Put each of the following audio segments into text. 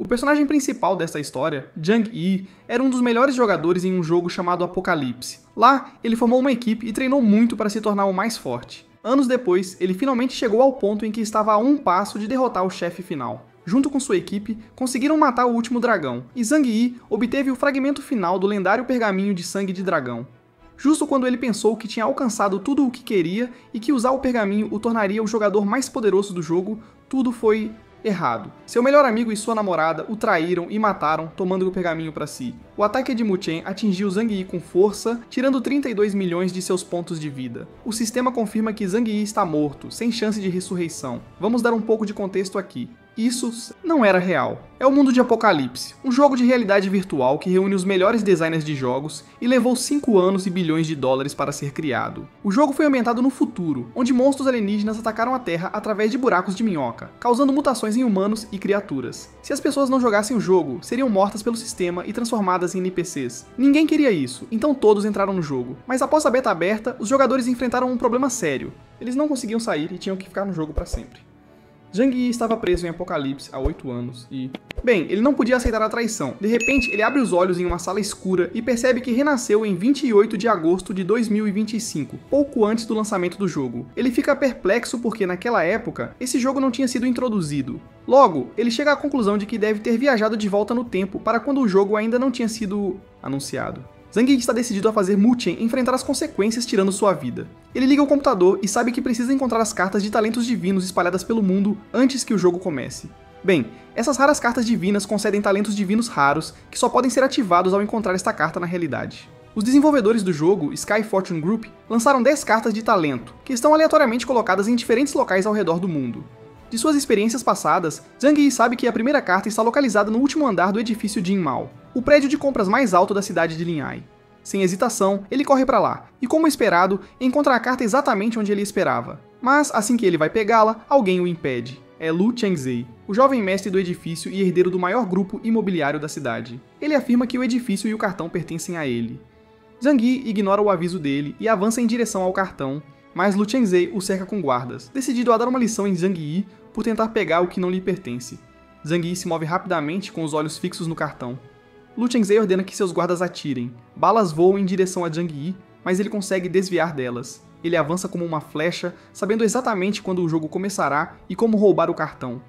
personagem principal dessa história, Jang Yi, era um dos melhores jogadores em um jogo chamado Apocalipse. Lá, ele formou uma equipe e treinou muito para se tornar o mais forte. Anos depois, ele finalmente chegou ao ponto em que estava a um passo de derrotar o chefe final. Junto com sua equipe, conseguiram matar o último dragão, e Zhang Yi obteve o fragmento final do lendário pergaminho de sangue de dragão. Justo quando ele pensou que tinha alcançado tudo o que queria e que usar o pergaminho o tornaria o jogador mais poderoso do jogo, tudo foi errado. Seu melhor amigo e sua namorada o traíram e mataram, tomando o pergaminho para si. O ataque de Mu Chen atingiu Zhang Yi com força, tirando 32 milhões de seus pontos de vida. O sistema confirma que Zhang Yi está morto, sem chance de ressurreição. Vamos dar um pouco de contexto aqui. Isso não era real. É o mundo de Apocalipse, um jogo de realidade virtual que reúne os melhores designers de jogos e levou 5 anos e bilhões de dólares para ser criado. O jogo foi ambientado no futuro, onde monstros alienígenas atacaram a Terra através de buracos de minhoca, causando mutações em humanos e criaturas. Se as pessoas não jogassem o jogo, seriam mortas pelo sistema e transformadas em NPCs. Ninguém queria isso, então todos entraram no jogo. Mas após a beta aberta, os jogadores enfrentaram um problema sério. Eles não conseguiam sair e tinham que ficar no jogo para sempre. Zhang Yi estava preso em Apocalipse há 8 anos e... Bem, ele não podia aceitar a traição. De repente, ele abre os olhos em uma sala escura e percebe que renasceu em 28 de agosto de 2025, pouco antes do lançamento do jogo. Ele fica perplexo porque, naquela época, esse jogo não tinha sido introduzido. Logo, ele chega à conclusão de que deve ter viajado de volta no tempo para quando o jogo ainda não tinha sido anunciado. Zhang Yi está decidido a fazer Mu Chen enfrentar as consequências tirando sua vida. Ele liga o computador e sabe que precisa encontrar as cartas de talentos divinos espalhadas pelo mundo antes que o jogo comece. Bem, essas raras cartas divinas concedem talentos divinos raros que só podem ser ativados ao encontrar esta carta na realidade. Os desenvolvedores do jogo, Sky Fortune Group, lançaram 10 cartas de talento, que estão aleatoriamente colocadas em diferentes locais ao redor do mundo. De suas experiências passadas, Zhang Yi sabe que a primeira carta está localizada no último andar do edifício Jin Mao, o prédio de compras mais alto da cidade de Linhai. Sem hesitação, ele corre para lá, e como esperado, encontra a carta exatamente onde ele esperava. Mas, assim que ele vai pegá-la, alguém o impede. É Lu Chengzei, o jovem mestre do edifício e herdeiro do maior grupo imobiliário da cidade. Ele afirma que o edifício e o cartão pertencem a ele. Zhang Yi ignora o aviso dele e avança em direção ao cartão, mas Lu Chengzei o cerca com guardas, decidido a dar uma lição em Zhang Yi por tentar pegar o que não lhe pertence. Zhang Yi se move rapidamente com os olhos fixos no cartão. Lu Chengzei ordena que seus guardas atirem. Balas voam em direção a Zhang Yi, mas ele consegue desviar delas. Ele avança como uma flecha, sabendo exatamente quando o jogo começará e como roubar o cartão.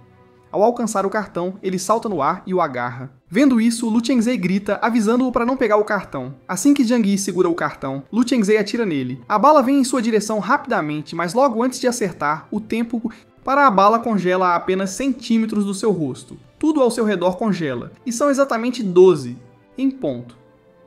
Ao alcançar o cartão, ele salta no ar e o agarra. Vendo isso, Lu Chengzei grita, avisando-o para não pegar o cartão. Assim que Zhang Yi segura o cartão, Lu Chengzei atira nele. A bala vem em sua direção rapidamente, mas logo antes de acertar, o tempo para a bala congela a apenas centímetros do seu rosto. Tudo ao seu redor congela, e são exatamente 12, em ponto.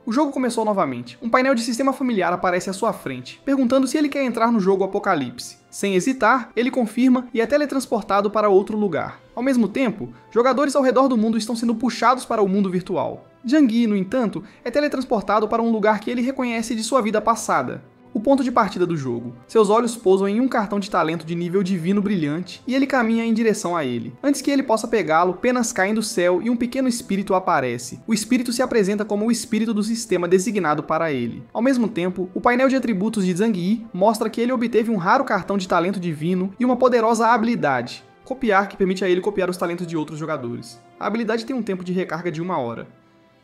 O jogo começou novamente. Um painel de sistema familiar aparece à sua frente, perguntando se ele quer entrar no jogo Apocalipse. Sem hesitar, ele confirma e é teletransportado para outro lugar. Ao mesmo tempo, jogadores ao redor do mundo estão sendo puxados para o mundo virtual. Zhang Yi, no entanto, é teletransportado para um lugar que ele reconhece de sua vida passada. O ponto de partida do jogo. Seus olhos pousam em um cartão de talento de nível divino brilhante e ele caminha em direção a ele. Antes que ele possa pegá-lo, penas caem do céu e um pequeno espírito aparece. O espírito se apresenta como o espírito do sistema designado para ele. Ao mesmo tempo, o painel de atributos de Zhang Yi mostra que ele obteve um raro cartão de talento divino e uma poderosa habilidade, copiar, que permite a ele copiar os talentos de outros jogadores. A habilidade tem um tempo de recarga de 1 hora.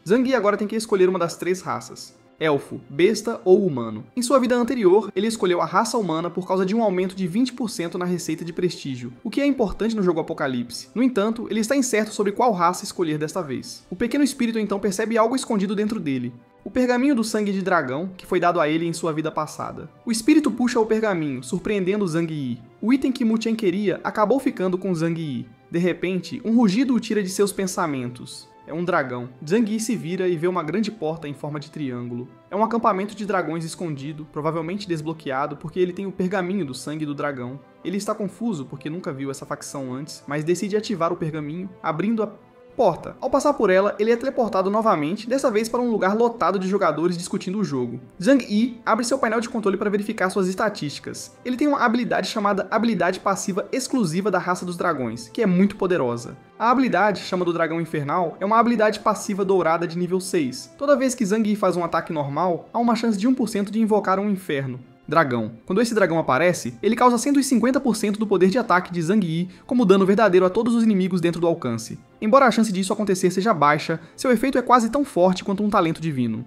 Zhang Yi agora tem que escolher uma das 3 raças. Elfo, besta ou humano. Em sua vida anterior, ele escolheu a raça humana por causa de um aumento de 20% na receita de prestígio, o que é importante no jogo Apocalipse. No entanto, ele está incerto sobre qual raça escolher desta vez. O pequeno espírito então percebe algo escondido dentro dele. O pergaminho do sangue de dragão, que foi dado a ele em sua vida passada. O espírito puxa o pergaminho, surpreendendo Zhang Yi. O item que Mu Chen queria acabou ficando com Zhang Yi. De repente, um rugido o tira de seus pensamentos. É um dragão. Zhang Yi se vira e vê uma grande porta em forma de triângulo. É um acampamento de dragões escondido, provavelmente desbloqueado porque ele tem o pergaminho do sangue do dragão. Ele está confuso porque nunca viu essa facção antes, mas decide ativar o pergaminho, abrindo a porta. Ao passar por ela, ele é teleportado novamente, dessa vez para um lugar lotado de jogadores discutindo o jogo. Zhang Yi abre seu painel de controle para verificar suas estatísticas. Ele tem uma habilidade chamada habilidade passiva exclusiva da raça dos dragões, que é muito poderosa. A habilidade, chama do dragão infernal, é uma habilidade passiva dourada de nível 6. Toda vez que Zhang Yi faz um ataque normal, há uma chance de 1% de invocar um inferno. dragão. Quando esse dragão aparece, ele causa 150% do poder de ataque de Zhang Yi como dano verdadeiro a todos os inimigos dentro do alcance. Embora a chance disso acontecer seja baixa, seu efeito é quase tão forte quanto um talento divino.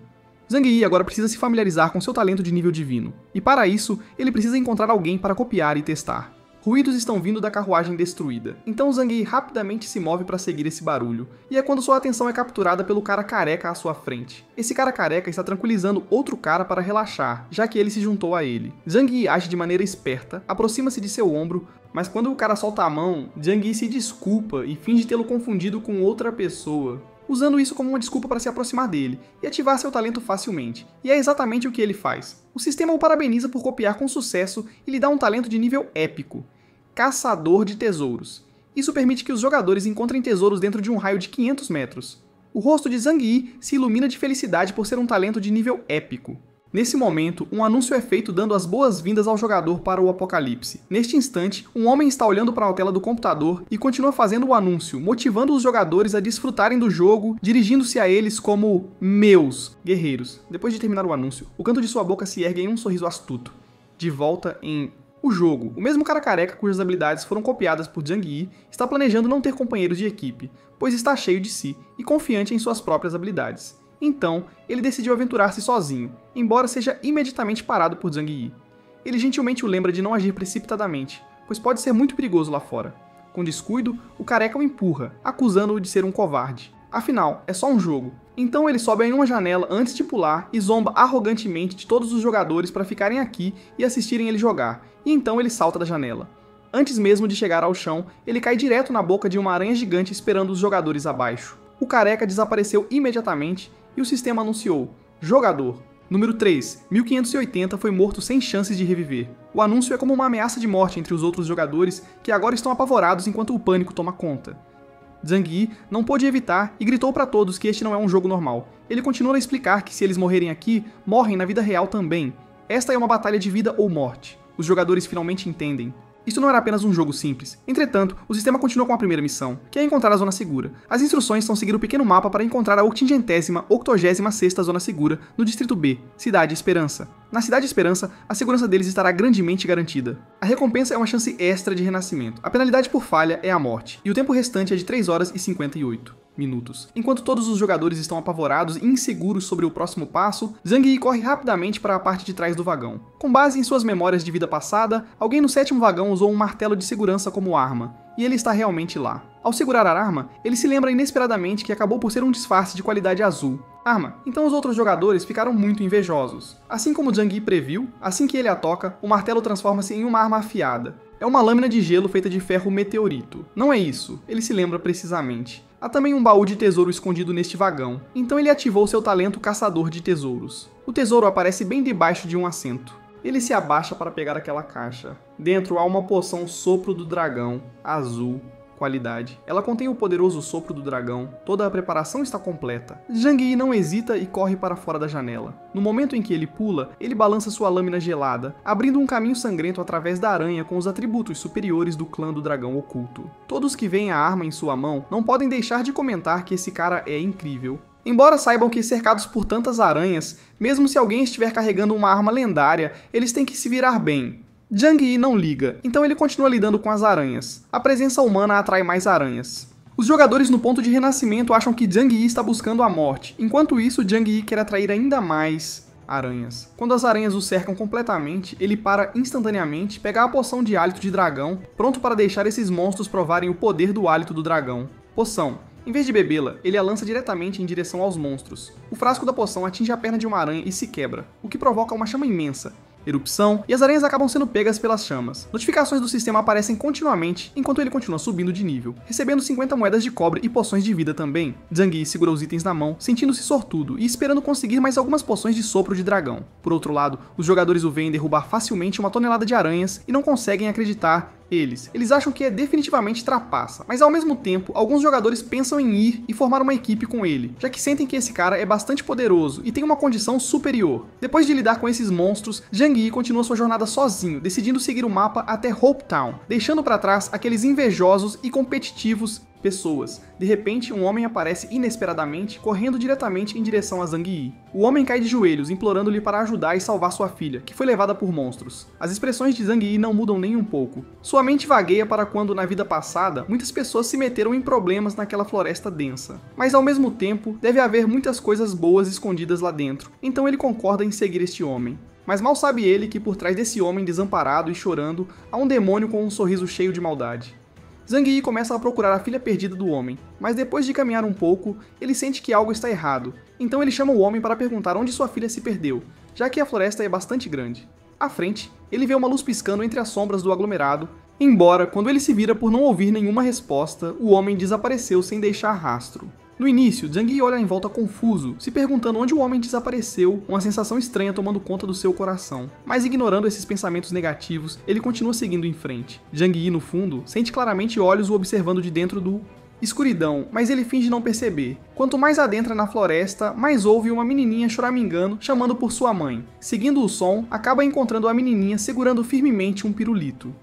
Zhang Yi agora precisa se familiarizar com seu talento de nível divino, e para isso, ele precisa encontrar alguém para copiar e testar. Ruídos estão vindo da carruagem destruída, então Zhang Yi rapidamente se move para seguir esse barulho, e é quando sua atenção é capturada pelo cara careca à sua frente. Esse cara careca está tranquilizando outro cara para relaxar, já que ele se juntou a ele. Zhang Yi age de maneira esperta, aproxima-se de seu ombro, mas quando o cara solta a mão, Zhang Yi se desculpa e finge tê-lo confundido com outra pessoa, usando isso como uma desculpa para se aproximar dele e ativar seu talento facilmente. E é exatamente o que ele faz. O sistema o parabeniza por copiar com sucesso e lhe dá um talento de nível épico: Caçador de Tesouros. Isso permite que os jogadores encontrem tesouros dentro de um raio de 500 metros. O rosto de Zhang Yi se ilumina de felicidade por ser um talento de nível épico. Nesse momento, um anúncio é feito dando as boas-vindas ao jogador para o Apocalipse. Neste instante, um homem está olhando para a tela do computador e continua fazendo o anúncio, motivando os jogadores a desfrutarem do jogo, dirigindo-se a eles como meus guerreiros. Depois de terminar o anúncio, o canto de sua boca se ergue em um sorriso astuto. De volta em o jogo, o mesmo cara careca cujas habilidades foram copiadas por Zhang Yi está planejando não ter companheiros de equipe, pois está cheio de si e confiante em suas próprias habilidades. Então, ele decidiu aventurar-se sozinho, embora seja imediatamente parado por Zhang Yi. Ele gentilmente o lembra de não agir precipitadamente, pois pode ser muito perigoso lá fora. Com descuido, o careca o empurra, acusando-o de ser um covarde. Afinal, é só um jogo. Então ele sobe em uma janela antes de pular e zomba arrogantemente de todos os jogadores para ficarem aqui e assistirem ele jogar, e então ele salta da janela. Antes mesmo de chegar ao chão, ele cai direto na boca de uma aranha gigante esperando os jogadores abaixo. O careca desapareceu imediatamente e o sistema anunciou: jogador número 3, 1580 foi morto sem chances de reviver. O anúncio é como uma ameaça de morte entre os outros jogadores que agora estão apavorados enquanto o pânico toma conta. Zhang Yi não pôde evitar e gritou para todos que este não é um jogo normal. Ele continua a explicar que se eles morrerem aqui, morrem na vida real também. Esta é uma batalha de vida ou morte. Os jogadores finalmente entendem. Isso não era apenas um jogo simples. Entretanto, o sistema continua com a primeira missão, que é encontrar a zona segura. As instruções são seguir o pequeno mapa para encontrar a 886ª zona segura no Distrito B, Cidade Esperança. Na Cidade Esperança, a segurança deles estará grandemente garantida. A recompensa é uma chance extra de renascimento. A penalidade por falha é a morte, e o tempo restante é de 3 horas e 58 minutos. Enquanto todos os jogadores estão apavorados e inseguros sobre o próximo passo, Zhang Yi corre rapidamente para a parte de trás do vagão. Com base em suas memórias de vida passada, alguém no 7º vagão usou um martelo de segurança como arma, e ele está realmente lá. Ao segurar a arma, ele se lembra inesperadamente que acabou por ser um disfarce de qualidade azul. Arma. Então os outros jogadores ficaram muito invejosos. Assim como Zhang Yi previu, assim que ele a toca, o martelo transforma-se em uma arma afiada. É uma lâmina de gelo feita de ferro meteorito. Não é isso, ele se lembra precisamente. Há também um baú de tesouro escondido neste vagão, então ele ativou seu talento Caçador de Tesouros. O tesouro aparece bem debaixo de um assento. Ele se abaixa para pegar aquela caixa. Dentro há uma poção Sopro do Dragão, azul, qualidade. Ela contém o poderoso Sopro do Dragão, toda a preparação está completa. Zhang Yi não hesita e corre para fora da janela. No momento em que ele pula, ele balança sua lâmina gelada, abrindo um caminho sangrento através da aranha com os atributos superiores do clã do dragão oculto. Todos que veem a arma em sua mão não podem deixar de comentar que esse cara é incrível. Embora saibam que cercados por tantas aranhas, mesmo se alguém estiver carregando uma arma lendária, eles têm que se virar bem. Zhang Yi não liga, então ele continua lidando com as aranhas. A presença humana atrai mais aranhas. Os jogadores no ponto de renascimento acham que Zhang Yi está buscando a morte, enquanto isso Zhang Yi quer atrair ainda mais aranhas. Quando as aranhas o cercam completamente, ele para instantaneamente, pega a poção de hálito de dragão, pronto para deixar esses monstros provarem o poder do hálito do dragão. Poção. Em vez de bebê-la, ele a lança diretamente em direção aos monstros. O frasco da poção atinge a perna de uma aranha e se quebra, o que provoca uma chama imensa, erupção, e as aranhas acabam sendo pegas pelas chamas. Notificações do sistema aparecem continuamente, enquanto ele continua subindo de nível, recebendo 50 moedas de cobre e poções de vida também. Zhang Yi segura os itens na mão, sentindo-se sortudo e esperando conseguir mais algumas poções de sopro de dragão. Por outro lado, os jogadores o veem derrubar facilmente uma tonelada de aranhas e não conseguem acreditar eles acham que é definitivamente trapaça, mas ao mesmo tempo, alguns jogadores pensam em ir e formar uma equipe com ele, já que sentem que esse cara é bastante poderoso e tem uma condição superior. Depois de lidar com esses monstros, Zhang Yi continua sua jornada sozinho, decidindo seguir o mapa até Hope Town, deixando para trás aqueles invejosos e competitivos pessoas. De repente, um homem aparece inesperadamente, correndo diretamente em direção a Zhang Yi. O homem cai de joelhos, implorando-lhe para ajudar e salvar sua filha, que foi levada por monstros. As expressões de Zhang Yi não mudam nem um pouco. Sua mente vagueia para quando, na vida passada, muitas pessoas se meteram em problemas naquela floresta densa. Mas, ao mesmo tempo, deve haver muitas coisas boas escondidas lá dentro, então ele concorda em seguir este homem. Mas mal sabe ele que por trás desse homem desamparado e chorando, há um demônio com um sorriso cheio de maldade. Zhang Yi começa a procurar a filha perdida do homem, mas depois de caminhar um pouco, ele sente que algo está errado. Então ele chama o homem para perguntar onde sua filha se perdeu, já que a floresta é bastante grande. À frente, ele vê uma luz piscando entre as sombras do aglomerado, embora, quando ele se vira por não ouvir nenhuma resposta, o homem desapareceu sem deixar rastro. No início, Zhang Yi olha em volta confuso, se perguntando onde o homem desapareceu, uma sensação estranha tomando conta do seu coração. Mas ignorando esses pensamentos negativos, ele continua seguindo em frente. Zhang Yi, no fundo, sente claramente olhos o observando de dentro do escuridão, mas ele finge não perceber. Quanto mais adentra na floresta, mais ouve uma menininha choramingando, chamando por sua mãe. Seguindo o som, acaba encontrando a menininha segurando firmemente um pirulito.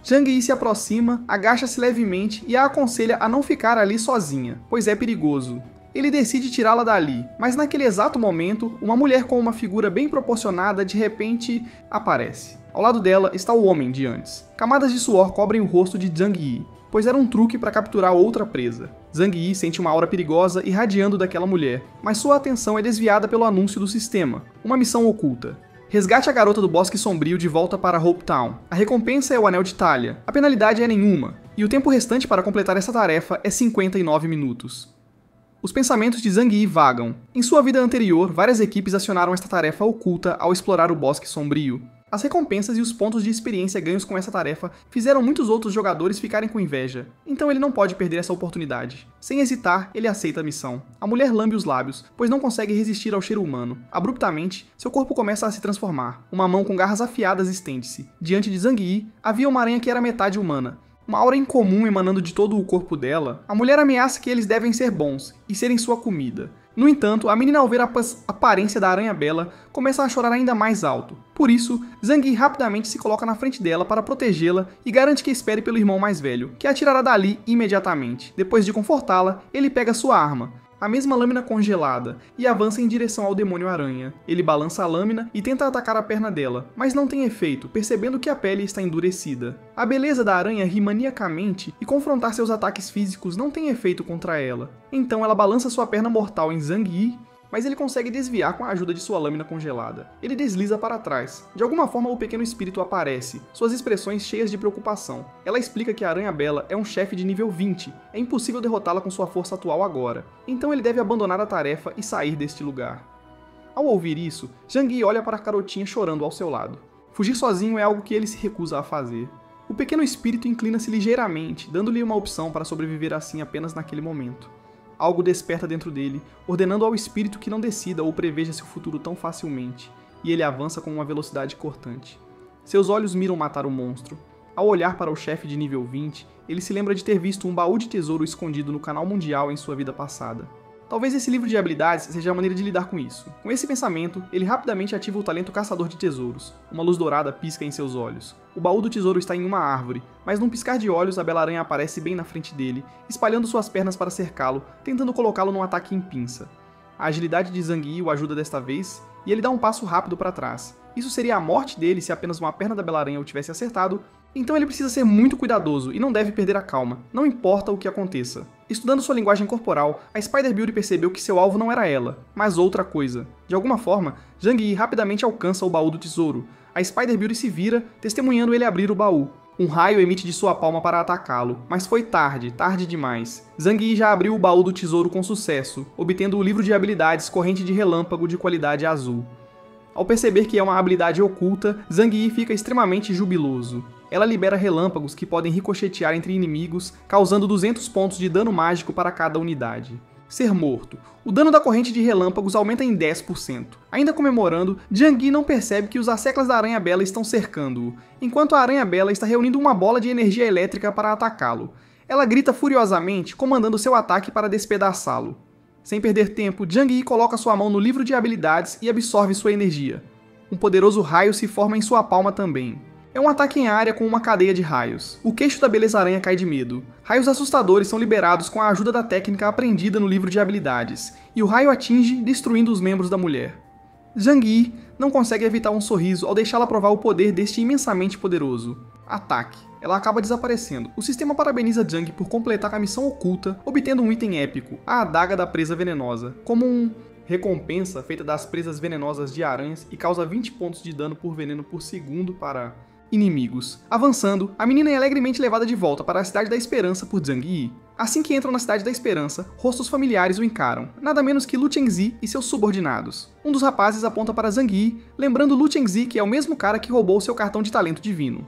Zhang Yi se aproxima, agacha-se levemente e a aconselha a não ficar ali sozinha, pois é perigoso. Ele decide tirá-la dali, mas naquele exato momento, uma mulher com uma figura bem proporcionada de repente aparece. Ao lado dela está o homem de antes. Camadas de suor cobrem o rosto de Zhang Yi, pois era um truque para capturar outra presa. Zhang Yi sente uma aura perigosa irradiando daquela mulher, mas sua atenção é desviada pelo anúncio do sistema, uma missão oculta. Resgate a garota do Bosque Sombrio de volta para Hope Town. A recompensa é o Anel de Thalia. A penalidade é nenhuma, e o tempo restante para completar essa tarefa é 59 minutos. Os pensamentos de Zhang Yi vagam. Em sua vida anterior, várias equipes acionaram esta tarefa oculta ao explorar o Bosque Sombrio. As recompensas e os pontos de experiência ganhos com essa tarefa fizeram muitos outros jogadores ficarem com inveja, então ele não pode perder essa oportunidade. Sem hesitar, ele aceita a missão. A mulher lambe os lábios, pois não consegue resistir ao cheiro humano. Abruptamente, seu corpo começa a se transformar. Uma mão com garras afiadas estende-se. Diante de Zhang Yi, havia uma aranha que era metade humana. Uma aura incomum emanando de todo o corpo dela, a mulher ameaça que eles devem ser bons e serem sua comida. No entanto, a menina, ao ver a aparência da aranha bela, começa a chorar ainda mais alto. Por isso, Zhang Yi rapidamente se coloca na frente dela para protegê-la e garante que espere pelo irmão mais velho, que a tirará dali imediatamente. Depois de confortá-la, ele pega sua arma, a mesma lâmina congelada, e avança em direção ao demônio aranha. Ele balança a lâmina e tenta atacar a perna dela, mas não tem efeito, percebendo que a pele está endurecida. A beleza da aranha ri maniacamente e confrontar seus ataques físicos não tem efeito contra ela. Então ela balança sua perna mortal em Zhang Yi, mas ele consegue desviar com a ajuda de sua lâmina congelada. Ele desliza para trás. De alguma forma, o pequeno espírito aparece, suas expressões cheias de preocupação. Ela explica que a Aranha Bela é um chefe de nível 20. É impossível derrotá-la com sua força atual agora. Então ele deve abandonar a tarefa e sair deste lugar. Ao ouvir isso, Zhang Yi olha para a garotinha chorando ao seu lado. Fugir sozinho é algo que ele se recusa a fazer. O pequeno espírito inclina-se ligeiramente, dando-lhe uma opção para sobreviver assim apenas naquele momento. Algo desperta dentro dele, ordenando ao espírito que não decida ou preveja seu futuro tão facilmente, e ele avança com uma velocidade cortante. Seus olhos miram matar o monstro. Ao olhar para o chefe de nível 20, ele se lembra de ter visto um baú de tesouro escondido no canal mundial em sua vida passada. Talvez esse livro de habilidades seja a maneira de lidar com isso. Com esse pensamento, ele rapidamente ativa o talento Caçador de Tesouros. Uma luz dourada pisca em seus olhos. O baú do tesouro está em uma árvore, mas num piscar de olhos a bela aranha aparece bem na frente dele, espalhando suas pernas para cercá-lo, tentando colocá-lo num ataque em pinça. A agilidade de Zhang Yi o ajuda desta vez, e ele dá um passo rápido para trás. Isso seria a morte dele se apenas uma perna da bela aranha o tivesse acertado, então ele precisa ser muito cuidadoso e não deve perder a calma, não importa o que aconteça. Estudando sua linguagem corporal, a Spider Beauty percebeu que seu alvo não era ela, mas outra coisa. De alguma forma, Zhang Yi rapidamente alcança o baú do tesouro. A Spider Beauty se vira, testemunhando ele abrir o baú. Um raio emite de sua palma para atacá-lo, mas foi tarde demais. Zhang Yi já abriu o baú do tesouro com sucesso, obtendo o livro de habilidades Corrente de Relâmpago de qualidade azul. Ao perceber que é uma habilidade oculta, Zhang Yi fica extremamente jubiloso. Ela libera relâmpagos que podem ricochetear entre inimigos, causando 200 pontos de dano mágico para cada unidade. Ser morto. O dano da corrente de relâmpagos aumenta em 10%. Ainda comemorando, Zhang Yi não percebe que os asseclas da Aranha Bela estão cercando-o, enquanto a Aranha Bela está reunindo uma bola de energia elétrica para atacá-lo. Ela grita furiosamente, comandando seu ataque para despedaçá-lo. Sem perder tempo, Zhang Yi coloca sua mão no livro de habilidades e absorve sua energia. Um poderoso raio se forma em sua palma também. É um ataque em área com uma cadeia de raios. O queixo da Beleza-Aranha cai de medo. Raios assustadores são liberados com a ajuda da técnica aprendida no livro de habilidades, e o raio atinge, destruindo os membros da mulher. Zhang Yi não consegue evitar um sorriso ao deixá-la provar o poder deste imensamente poderoso. Ataque. Ela acaba desaparecendo. O sistema parabeniza Zhang por completar a missão oculta, obtendo um item épico, a adaga da presa venenosa, como um recompensa feita das presas venenosas de aranhas e causa 20 pontos de dano por veneno por segundo para inimigos. Avançando, a menina é alegremente levada de volta para a Cidade da Esperança por Zhang Yi. Assim que entram na Cidade da Esperança, rostos familiares o encaram, nada menos que Lu Chengzi e seus subordinados. Um dos rapazes aponta para Zhang Yi, lembrando Lu Chengzi que é o mesmo cara que roubou seu cartão de talento divino.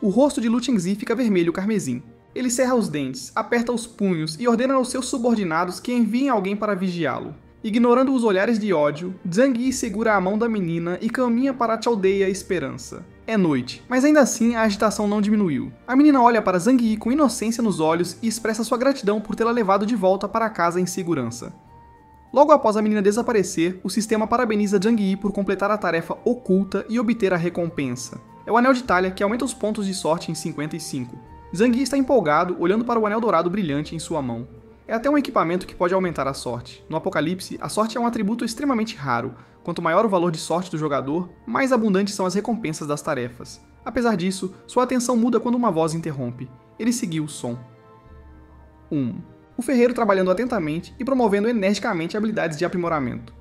O rosto de Lu Chengzi fica vermelho carmesim. Ele cerra os dentes, aperta os punhos e ordena aos seus subordinados que enviem alguém para vigiá-lo. Ignorando os olhares de ódio, Zhang Yi segura a mão da menina e caminha para a aldeia Esperança. É noite, mas ainda assim a agitação não diminuiu. A menina olha para Zhang Yi com inocência nos olhos e expressa sua gratidão por tê-la levado de volta para casa em segurança. Logo após a menina desaparecer, o sistema parabeniza Zhang Yi por completar a tarefa oculta e obter a recompensa. É o Anel de Talha que aumenta os pontos de sorte em 55. Zhang Yi está empolgado, olhando para o Anel Dourado brilhante em sua mão. É até um equipamento que pode aumentar a sorte. No Apocalipse, a sorte é um atributo extremamente raro. Quanto maior o valor de sorte do jogador, mais abundantes são as recompensas das tarefas. Apesar disso, sua atenção muda quando uma voz interrompe. Ele seguiu o som. 1. O ferreiro trabalhando atentamente e promovendo energicamente habilidades de aprimoramento.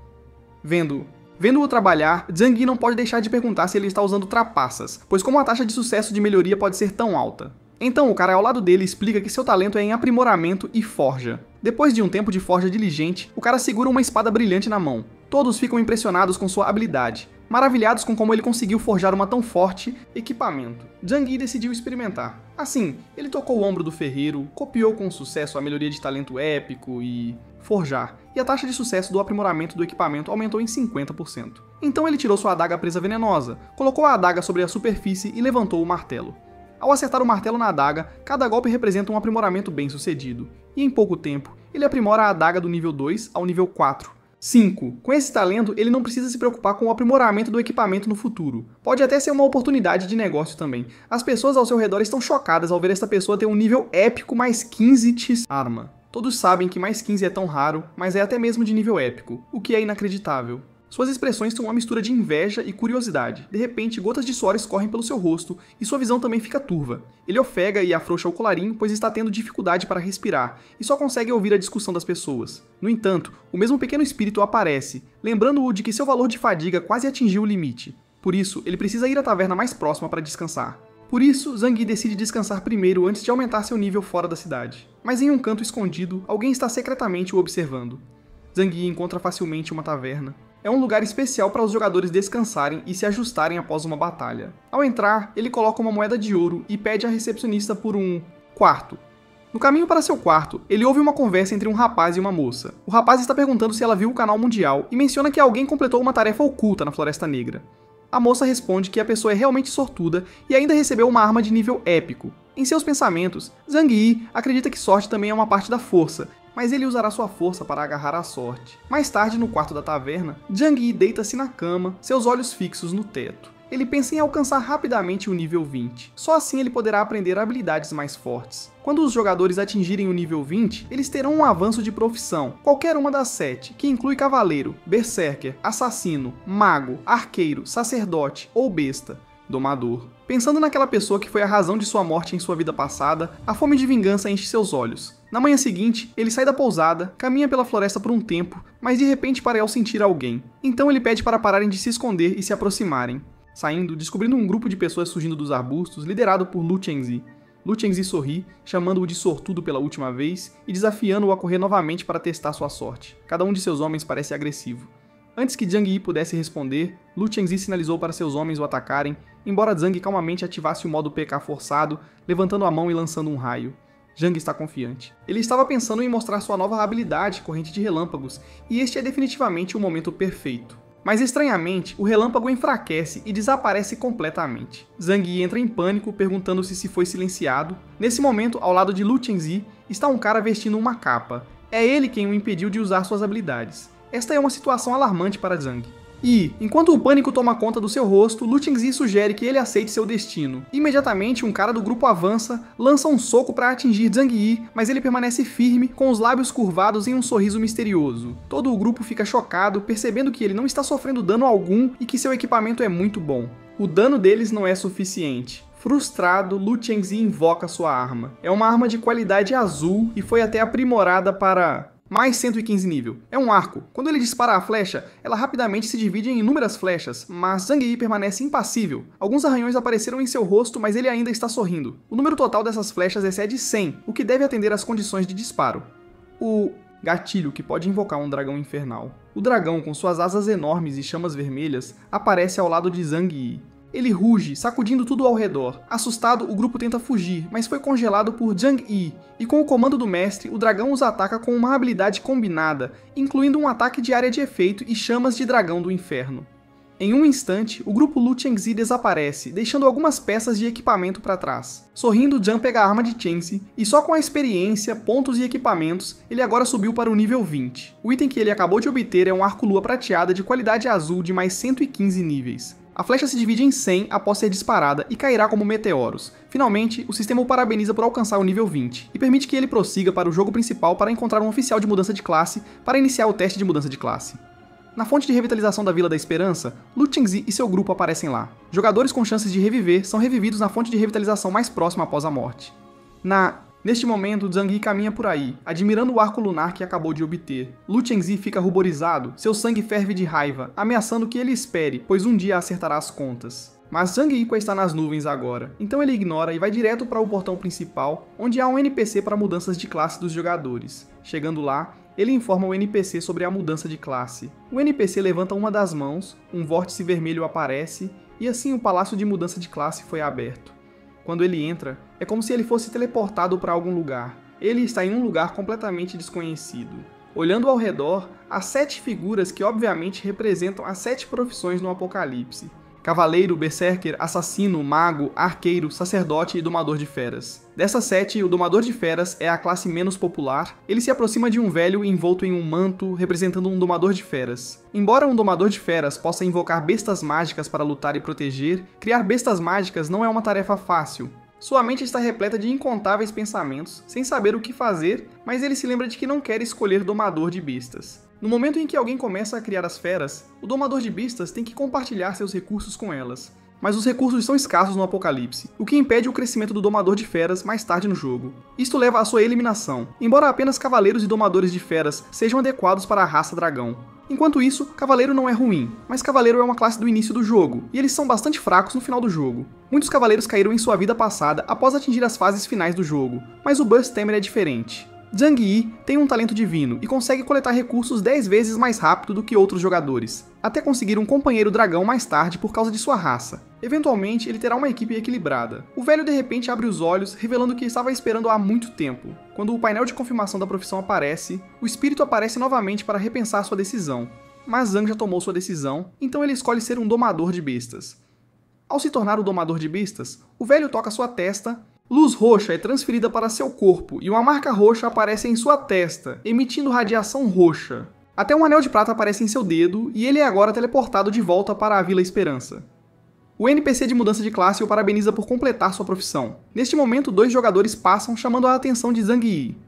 Vendo-o trabalhar, Zhang Yi não pode deixar de perguntar se ele está usando trapaças, pois como a taxa de sucesso de melhoria pode ser tão alta. Então o cara ao lado dele explica que seu talento é em aprimoramento e forja. Depois de um tempo de forja diligente, o cara segura uma espada brilhante na mão. Todos ficam impressionados com sua habilidade, maravilhados com como ele conseguiu forjar uma tão forte equipamento. Zhang Yi decidiu experimentar. Assim, ele tocou o ombro do ferreiro, copiou com sucesso a melhoria de talento épico e forjar, e a taxa de sucesso do aprimoramento do equipamento aumentou em 50%. Então ele tirou sua adaga presa venenosa, colocou a adaga sobre a superfície e levantou o martelo. Ao acertar o martelo na adaga, cada golpe representa um aprimoramento bem sucedido, e em pouco tempo, ele aprimora a adaga do nível 2 ao nível 4. 5. Com esse talento, ele não precisa se preocupar com o aprimoramento do equipamento no futuro. Pode até ser uma oportunidade de negócio também. As pessoas ao seu redor estão chocadas ao ver esta pessoa ter um nível épico mais 15 de arma. Todos sabem que mais 15 é tão raro, mas é até mesmo de nível épico, o que é inacreditável. Suas expressões são uma mistura de inveja e curiosidade. De repente, gotas de suor escorrem pelo seu rosto e sua visão também fica turva. Ele ofega e afrouxa o colarinho, pois está tendo dificuldade para respirar e só consegue ouvir a discussão das pessoas. No entanto, o mesmo pequeno espírito aparece, lembrando-o de que seu valor de fadiga quase atingiu o limite. Por isso, ele precisa ir à taverna mais próxima para descansar. Por isso, Zhang Yi decide descansar primeiro antes de aumentar seu nível fora da cidade. Mas em um canto escondido, alguém está secretamente o observando. Zhang Yi encontra facilmente uma taverna. É um lugar especial para os jogadores descansarem e se ajustarem após uma batalha. Ao entrar, ele coloca uma moeda de ouro e pede à recepcionista por um quarto. No caminho para seu quarto, ele ouve uma conversa entre um rapaz e uma moça. O rapaz está perguntando se ela viu o canal mundial e menciona que alguém completou uma tarefa oculta na Floresta Negra. A moça responde que a pessoa é realmente sortuda e ainda recebeu uma arma de nível épico. Em seus pensamentos, Zhang Yi acredita que sorte também é uma parte da força, mas ele usará sua força para agarrar a sorte. Mais tarde, no quarto da taverna, Zhang Yi deita-se na cama, seus olhos fixos no teto. Ele pensa em alcançar rapidamente o nível 20. Só assim ele poderá aprender habilidades mais fortes. Quando os jogadores atingirem o nível 20, eles terão um avanço de profissão, qualquer uma das 7, que inclui cavaleiro, berserker, assassino, mago, arqueiro, sacerdote ou besta, domador. Pensando naquela pessoa que foi a razão de sua morte em sua vida passada, a fome de vingança enche seus olhos. Na manhã seguinte, ele sai da pousada, caminha pela floresta por um tempo, mas de repente para ao sentir alguém. Então ele pede para pararem de se esconder e se aproximarem. Saindo, descobrindo um grupo de pessoas surgindo dos arbustos, liderado por Lu Chengzi. Lu Chengzi sorri, chamando-o de sortudo pela última vez e desafiando-o a correr novamente para testar sua sorte. Cada um de seus homens parece agressivo. Antes que Zhang Yi pudesse responder, Lu Chengzi sinalizou para seus homens o atacarem, embora Zhang calmamente ativasse o modo PK forçado, levantando a mão e lançando um raio. Zhang está confiante. Ele estava pensando em mostrar sua nova habilidade, Corrente de Relâmpagos, e este é definitivamente o momento perfeito. Mas estranhamente, o relâmpago enfraquece e desaparece completamente. Zhang Yi entra em pânico, perguntando-se se foi silenciado. Nesse momento, ao lado de Lu Chengzi, está um cara vestindo uma capa. É ele quem o impediu de usar suas habilidades. Esta é uma situação alarmante para Zhang. E, enquanto o pânico toma conta do seu rosto, Lu Chengzi sugere que ele aceite seu destino. Imediatamente, um cara do grupo avança, lança um soco para atingir Zhang Yi, mas ele permanece firme, com os lábios curvados em um sorriso misterioso. Todo o grupo fica chocado, percebendo que ele não está sofrendo dano algum e que seu equipamento é muito bom. O dano deles não é suficiente. Frustrado, Lu Chengzi invoca sua arma. É uma arma de qualidade azul e foi até aprimorada para mais 115 nível. É um arco. Quando ele dispara a flecha, ela rapidamente se divide em inúmeras flechas, mas Zhang Yi permanece impassível. Alguns arranhões apareceram em seu rosto, mas ele ainda está sorrindo. O número total dessas flechas excede 100, o que deve atender às condições de disparo. O gatilho que pode invocar um dragão infernal. O dragão, com suas asas enormes e chamas vermelhas, aparece ao lado de Zhang Yi. Ele ruge, sacudindo tudo ao redor. Assustado, o grupo tenta fugir, mas foi congelado por Zhang Yi, e com o comando do mestre, o dragão os ataca com uma habilidade combinada, incluindo um ataque de área de efeito e chamas de dragão do inferno. Em um instante, o grupo Lu Chengzi desaparece, deixando algumas peças de equipamento para trás. Sorrindo, Zhang pega a arma de Chengzi, e só com a experiência, pontos e equipamentos, ele agora subiu para o nível 20. O item que ele acabou de obter é um arco-lua prateada de qualidade azul de mais 115 níveis. A flecha se divide em 100 após ser disparada e cairá como meteoros. Finalmente, o sistema o parabeniza por alcançar o nível 20 e permite que ele prossiga para o jogo principal para encontrar um oficial de mudança de classe para iniciar o teste de mudança de classe. Na fonte de revitalização da Vila da Esperança, Lu Chengzi e seu grupo aparecem lá. Jogadores com chances de reviver são revividos na fonte de revitalização mais próxima após a morte. Neste momento, Zhang Yi caminha por aí, admirando o arco lunar que acabou de obter. Lu Chengzi fica ruborizado, seu sangue ferve de raiva, ameaçando que ele espere, pois um dia acertará as contas. Mas Zhang Yi está nas nuvens agora, então ele ignora e vai direto para o portão principal, onde há um NPC para mudanças de classe dos jogadores. Chegando lá, ele informa o NPC sobre a mudança de classe. O NPC levanta uma das mãos, um vórtice vermelho aparece, e assim o palácio de mudança de classe foi aberto. Quando ele entra, é como se ele fosse teleportado para algum lugar. Ele está em um lugar completamente desconhecido. Olhando ao redor, há 7 figuras que obviamente representam as 7 profissões no Apocalipse. Cavaleiro, berserker, assassino, mago, arqueiro, sacerdote e domador de feras. Dessas 7, o domador de feras é a classe menos popular. Ele se aproxima de um velho envolto em um manto, representando um domador de feras. Embora um domador de feras possa invocar bestas mágicas para lutar e proteger, criar bestas mágicas não é uma tarefa fácil. Sua mente está repleta de incontáveis pensamentos, sem saber o que fazer, mas ele se lembra de que não quer escolher domador de bestas. No momento em que alguém começa a criar as feras, o domador de bestas tem que compartilhar seus recursos com elas. Mas os recursos são escassos no Apocalipse, o que impede o crescimento do domador de feras mais tarde no jogo. Isto leva à sua eliminação, embora apenas cavaleiros e domadores de feras sejam adequados para a raça dragão. Enquanto isso, cavaleiro não é ruim, mas cavaleiro é uma classe do início do jogo, e eles são bastante fracos no final do jogo. Muitos cavaleiros caíram em sua vida passada após atingir as fases finais do jogo, mas o Burst Tamer é diferente. Zhang Yi tem um talento divino e consegue coletar recursos 10 vezes mais rápido do que outros jogadores, até conseguir um companheiro dragão mais tarde por causa de sua raça. Eventualmente, ele terá uma equipe equilibrada. O velho de repente abre os olhos, revelando que estava esperando há muito tempo. Quando o painel de confirmação da profissão aparece, o espírito aparece novamente para repensar sua decisão. Mas Zhang já tomou sua decisão, então ele escolhe ser um domador de bestas. Ao se tornar o domador de bestas, o velho toca sua testa. Luz roxa é transferida para seu corpo e uma marca roxa aparece em sua testa, emitindo radiação roxa. Até um anel de prata aparece em seu dedo e ele é agora teleportado de volta para a Vila Esperança. O NPC de mudança de classe o parabeniza por completar sua profissão. Neste momento, 2 jogadores passam chamando a atenção de Zhang Yi.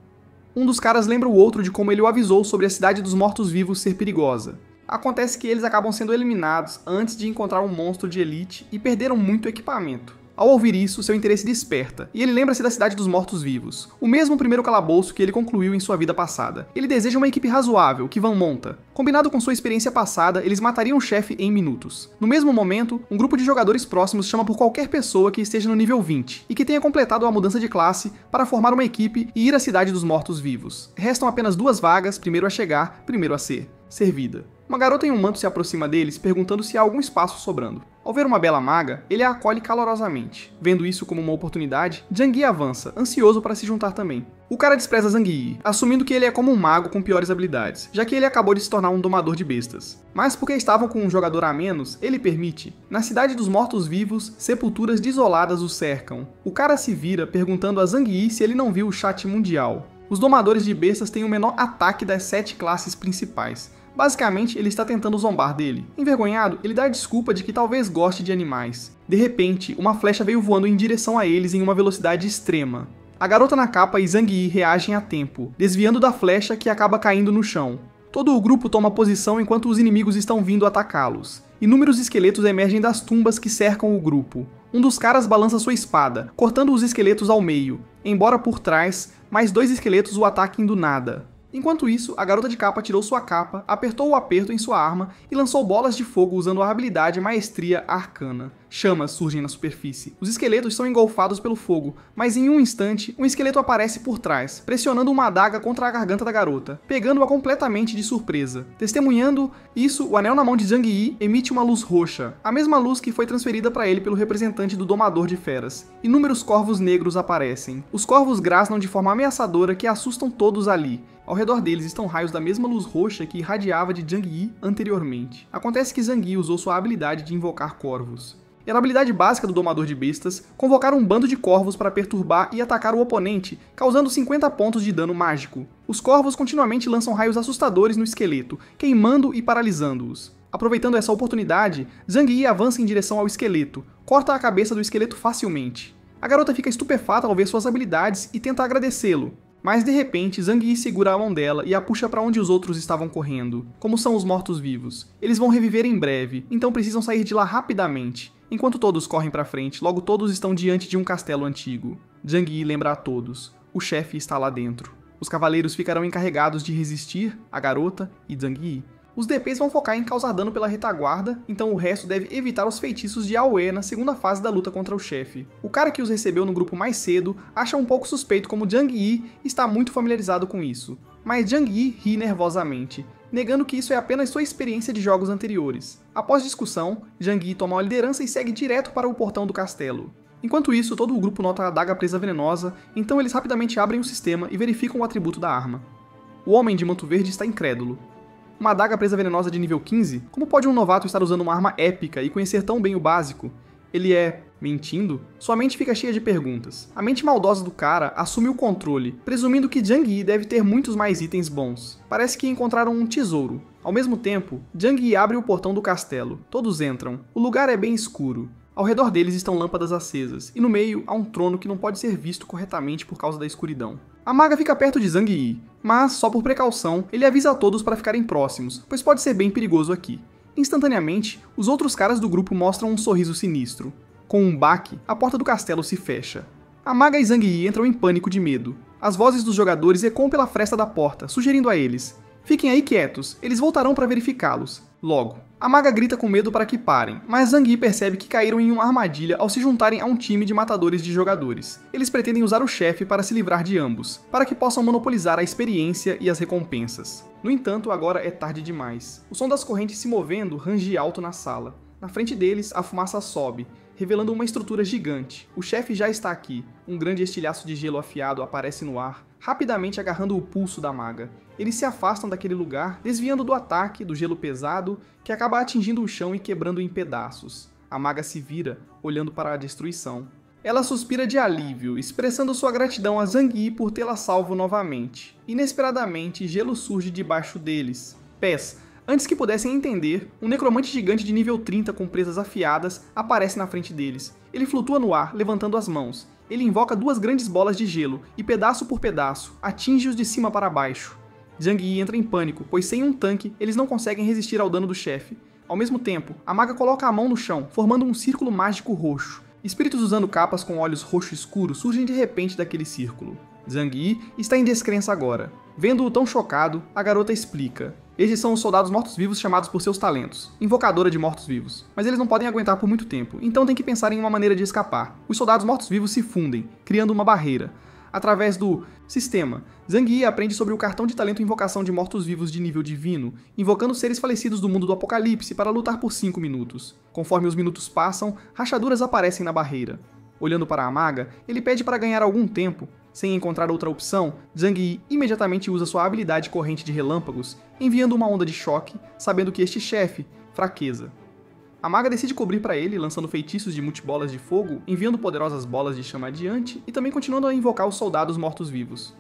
Um dos caras lembra o outro de como ele o avisou sobre a cidade dos mortos-vivos ser perigosa. Acontece que eles acabam sendo eliminados antes de encontrar um monstro de elite e perderam muito equipamento. Ao ouvir isso, seu interesse desperta, e ele lembra-se da Cidade dos Mortos-Vivos, o mesmo primeiro calabouço que ele concluiu em sua vida passada. Ele deseja uma equipe razoável, que Van monta. Combinado com sua experiência passada, eles matariam o chefe em minutos. No mesmo momento, um grupo de jogadores próximos chama por qualquer pessoa que esteja no nível 20, e que tenha completado a mudança de classe para formar uma equipe e ir à Cidade dos Mortos-Vivos. Restam apenas 2 vagas, primeiro a chegar, primeiro a ser servida. Uma garota em um manto se aproxima deles, perguntando se há algum espaço sobrando. Ao ver uma bela maga, ele a acolhe calorosamente. Vendo isso como uma oportunidade, Zhang Yi avança, ansioso para se juntar também. O cara despreza Zhang Yi, assumindo que ele é como um mago com piores habilidades, já que ele acabou de se tornar um domador de bestas. Mas porque estavam com um jogador a menos, ele permite. Na Cidade dos Mortos-Vivos, sepulturas desoladas o cercam. O cara se vira, perguntando a Zhang Yi se ele não viu o chat mundial. Os domadores de bestas têm o menor ataque das 7 classes principais, Basicamente, ele está tentando zombar dele. Envergonhado, ele dá a desculpa de que talvez goste de animais. De repente, uma flecha veio voando em direção a eles em uma velocidade extrema. A garota na capa e Zhang Yi reagem a tempo, desviando da flecha que acaba caindo no chão. Todo o grupo toma posição enquanto os inimigos estão vindo atacá-los. Inúmeros esqueletos emergem das tumbas que cercam o grupo. Um dos caras balança sua espada, cortando os esqueletos ao meio, embora por trás, mais 2 esqueletos o ataquem do nada. Enquanto isso, a garota de capa tirou sua capa, apertou o aperto em sua arma e lançou bolas de fogo usando a habilidade Maestria Arcana. Chamas surgem na superfície. Os esqueletos são engolfados pelo fogo, mas em um instante, um esqueleto aparece por trás, pressionando uma adaga contra a garganta da garota, pegando-a completamente de surpresa. Testemunhando isso, o anel na mão de Zhang Yi emite uma luz roxa, a mesma luz que foi transferida para ele pelo representante do Domador de Feras. Inúmeros corvos negros aparecem. Os corvos grasnam de forma ameaçadora que assustam todos ali. Ao redor deles estão raios da mesma luz roxa que irradiava de Zhang Yi anteriormente. Acontece que Zhang Yi usou sua habilidade de invocar corvos. Era a habilidade básica do Domador de Bestas convocar um bando de corvos para perturbar e atacar o oponente, causando 50 pontos de dano mágico. Os corvos continuamente lançam raios assustadores no esqueleto, queimando e paralisando-os. Aproveitando essa oportunidade, Zhang Yi avança em direção ao esqueleto, corta a cabeça do esqueleto facilmente. A garota fica estupefata ao ver suas habilidades e tenta agradecê-lo. Mas de repente, Zhang Yi segura a mão dela e a puxa para onde os outros estavam correndo. Como são os mortos-vivos? Eles vão reviver em breve, então precisam sair de lá rapidamente. Enquanto todos correm para frente, logo todos estão diante de um castelo antigo. Zhang Yi lembra a todos. O chefe está lá dentro. Os cavaleiros ficarão encarregados de resistir a garota e Zhang Yi. Os DPs vão focar em causar dano pela retaguarda, então o resto deve evitar os feitiços de Aoe na segunda fase da luta contra o chefe. O cara que os recebeu no grupo mais cedo acha um pouco suspeito como Zhang Yi está muito familiarizado com isso, mas Zhang Yi ri nervosamente, negando que isso é apenas sua experiência de jogos anteriores. Após discussão, Zhang Yi toma a liderança e segue direto para o portão do castelo. Enquanto isso, todo o grupo nota a adaga presa venenosa, então eles rapidamente abrem o sistema e verificam o atributo da arma. O homem de manto verde está incrédulo. Uma adaga presa venenosa de nível 15? Como pode um novato estar usando uma arma épica e conhecer tão bem o básico? Ele é mentindo? Sua mente fica cheia de perguntas. A mente maldosa do cara assume o controle, presumindo que Zhang Yi deve ter muitos mais itens bons. Parece que encontraram um tesouro. Ao mesmo tempo, Zhang Yi abre o portão do castelo. Todos entram. O lugar é bem escuro. Ao redor deles estão lâmpadas acesas, e no meio há um trono que não pode ser visto corretamente por causa da escuridão. A maga fica perto de Zhang Yi, mas, só por precaução, ele avisa a todos para ficarem próximos, pois pode ser bem perigoso aqui. Instantaneamente, os outros caras do grupo mostram um sorriso sinistro. Com um baque, a porta do castelo se fecha. A maga e Zhang Yi entram em pânico de medo. As vozes dos jogadores ecoam pela fresta da porta, sugerindo a eles: fiquem aí quietos, eles voltarão para verificá-los. Logo, a maga grita com medo para que parem, mas Zhang Yi percebe que caíram em uma armadilha ao se juntarem a um time de matadores de jogadores. Eles pretendem usar o chefe para se livrar de ambos, para que possam monopolizar a experiência e as recompensas. No entanto, agora é tarde demais. O som das correntes se movendo range alto na sala. Na frente deles, a fumaça sobe, revelando uma estrutura gigante. O chefe já está aqui. Um grande estilhaço de gelo afiado aparece no ar, rapidamente agarrando o pulso da maga. Eles se afastam daquele lugar, desviando do ataque do gelo pesado, que acaba atingindo o chão e quebrando em pedaços. A maga se vira, olhando para a destruição. Ela suspira de alívio, expressando sua gratidão a Zhang Yi por tê-la salvo novamente. Inesperadamente, gelo surge debaixo deles. Pés. Antes que pudessem entender, um necromante gigante de nível 30 com presas afiadas aparece na frente deles. Ele flutua no ar, levantando as mãos. Ele invoca 2 grandes bolas de gelo, e pedaço por pedaço, atinge-os de cima para baixo. Zhang Yi entra em pânico, pois sem um tanque, eles não conseguem resistir ao dano do chefe. Ao mesmo tempo, a maga coloca a mão no chão, formando um círculo mágico roxo. Espíritos usando capas com olhos roxo escuro surgem de repente daquele círculo. Zhang Yi está em descrença agora. Vendo-o tão chocado, a garota explica: estes são os soldados mortos-vivos chamados por seus talentos, invocadora de mortos-vivos. Mas eles não podem aguentar por muito tempo, então tem que pensar em uma maneira de escapar. Os soldados mortos-vivos se fundem, criando uma barreira. Através do sistema, Zhang Yi aprende sobre o cartão de talento invocação de mortos-vivos de nível divino, invocando seres falecidos do mundo do apocalipse para lutar por 5 minutos. Conforme os minutos passam, rachaduras aparecem na barreira. Olhando para a maga, ele pede para ganhar algum tempo. Sem encontrar outra opção, Zhang Yi imediatamente usa sua habilidade corrente de relâmpagos, enviando uma onda de choque, sabendo que este chefe, fraqueza. A maga decide cobrir para ele, lançando feitiços de multibolas de fogo, enviando poderosas bolas de chama adiante e também continuando a invocar os soldados mortos-vivos.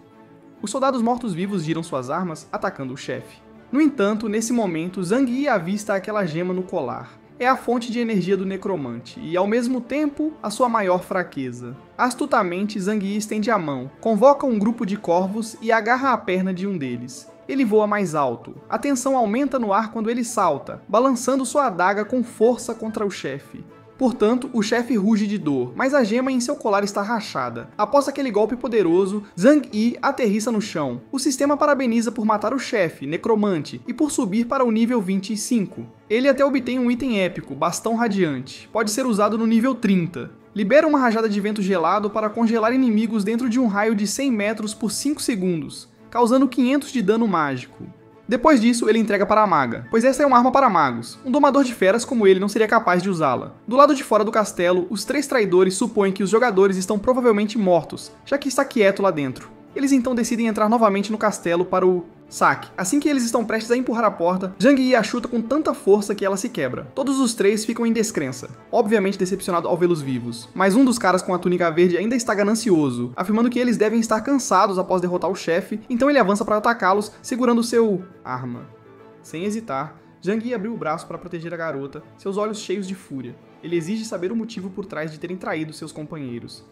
Os soldados mortos-vivos giram suas armas, atacando o chefe. No entanto, nesse momento, Zhang Yi avista aquela gema no colar. É a fonte de energia do necromante e, ao mesmo tempo, a sua maior fraqueza. Astutamente, Zhang Yi estende a mão, convoca um grupo de corvos e agarra a perna de um deles. Ele voa mais alto. A tensão aumenta no ar quando ele salta, balançando sua adaga com força contra o chefe. Portanto, o chefe ruge de dor, mas a gema em seu colar está rachada. Após aquele golpe poderoso, Zhang Yi aterrissa no chão. O sistema parabeniza por matar o chefe, necromante, e por subir para o nível 25. Ele até obtém um item épico, Bastão Radiante. Pode ser usado no nível 30. Libera uma rajada de vento gelado para congelar inimigos dentro de um raio de 100 metros por 5 segundos, causando 500 de dano mágico. Depois disso, ele entrega para a maga, pois essa é uma arma para magos. Um domador de feras como ele não seria capaz de usá-la. Do lado de fora do castelo, os 3 traidores supõem que os jogadores estão provavelmente mortos, já que está quieto lá dentro. Eles então decidem entrar novamente no castelo para o saque. Assim que eles estão prestes a empurrar a porta, Zhang Yi a chuta com tanta força que ela se quebra. Todos os 3 ficam em descrença, obviamente decepcionado ao vê-los vivos. Mas um dos caras com a túnica verde ainda está ganancioso, afirmando que eles devem estar cansados após derrotar o chefe, então ele avança para atacá-los, segurando seu arma. Sem hesitar, Zhang Yi abriu o braço para proteger a garota, seus olhos cheios de fúria. Ele exige saber o motivo por trás de terem traído seus companheiros.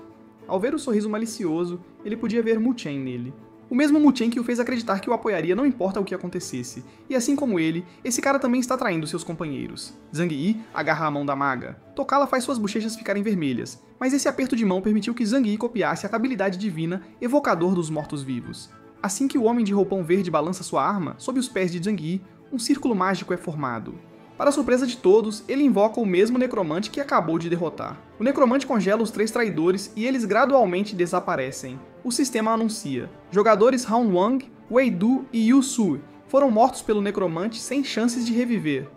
Ao ver o sorriso malicioso, ele podia ver Mu Chen nele. O mesmo Mu Chen que o fez acreditar que o apoiaria não importa o que acontecesse, e assim como ele, esse cara também está traindo seus companheiros. Zhang Yi agarra a mão da maga. Tocá-la faz suas bochechas ficarem vermelhas, mas esse aperto de mão permitiu que Zhang Yi copiasse a habilidade divina Evocador dos Mortos-Vivos. Assim que o homem de roupão verde balança sua arma, sob os pés de Zhang Yi, um círculo mágico é formado. Para surpresa de todos, ele invoca o mesmo necromante que acabou de derrotar. O necromante congela os 3 traidores e eles gradualmente desaparecem. O sistema anuncia: jogadores Han Wang, Wei Du e Yu Su foram mortos pelo necromante sem chances de reviver.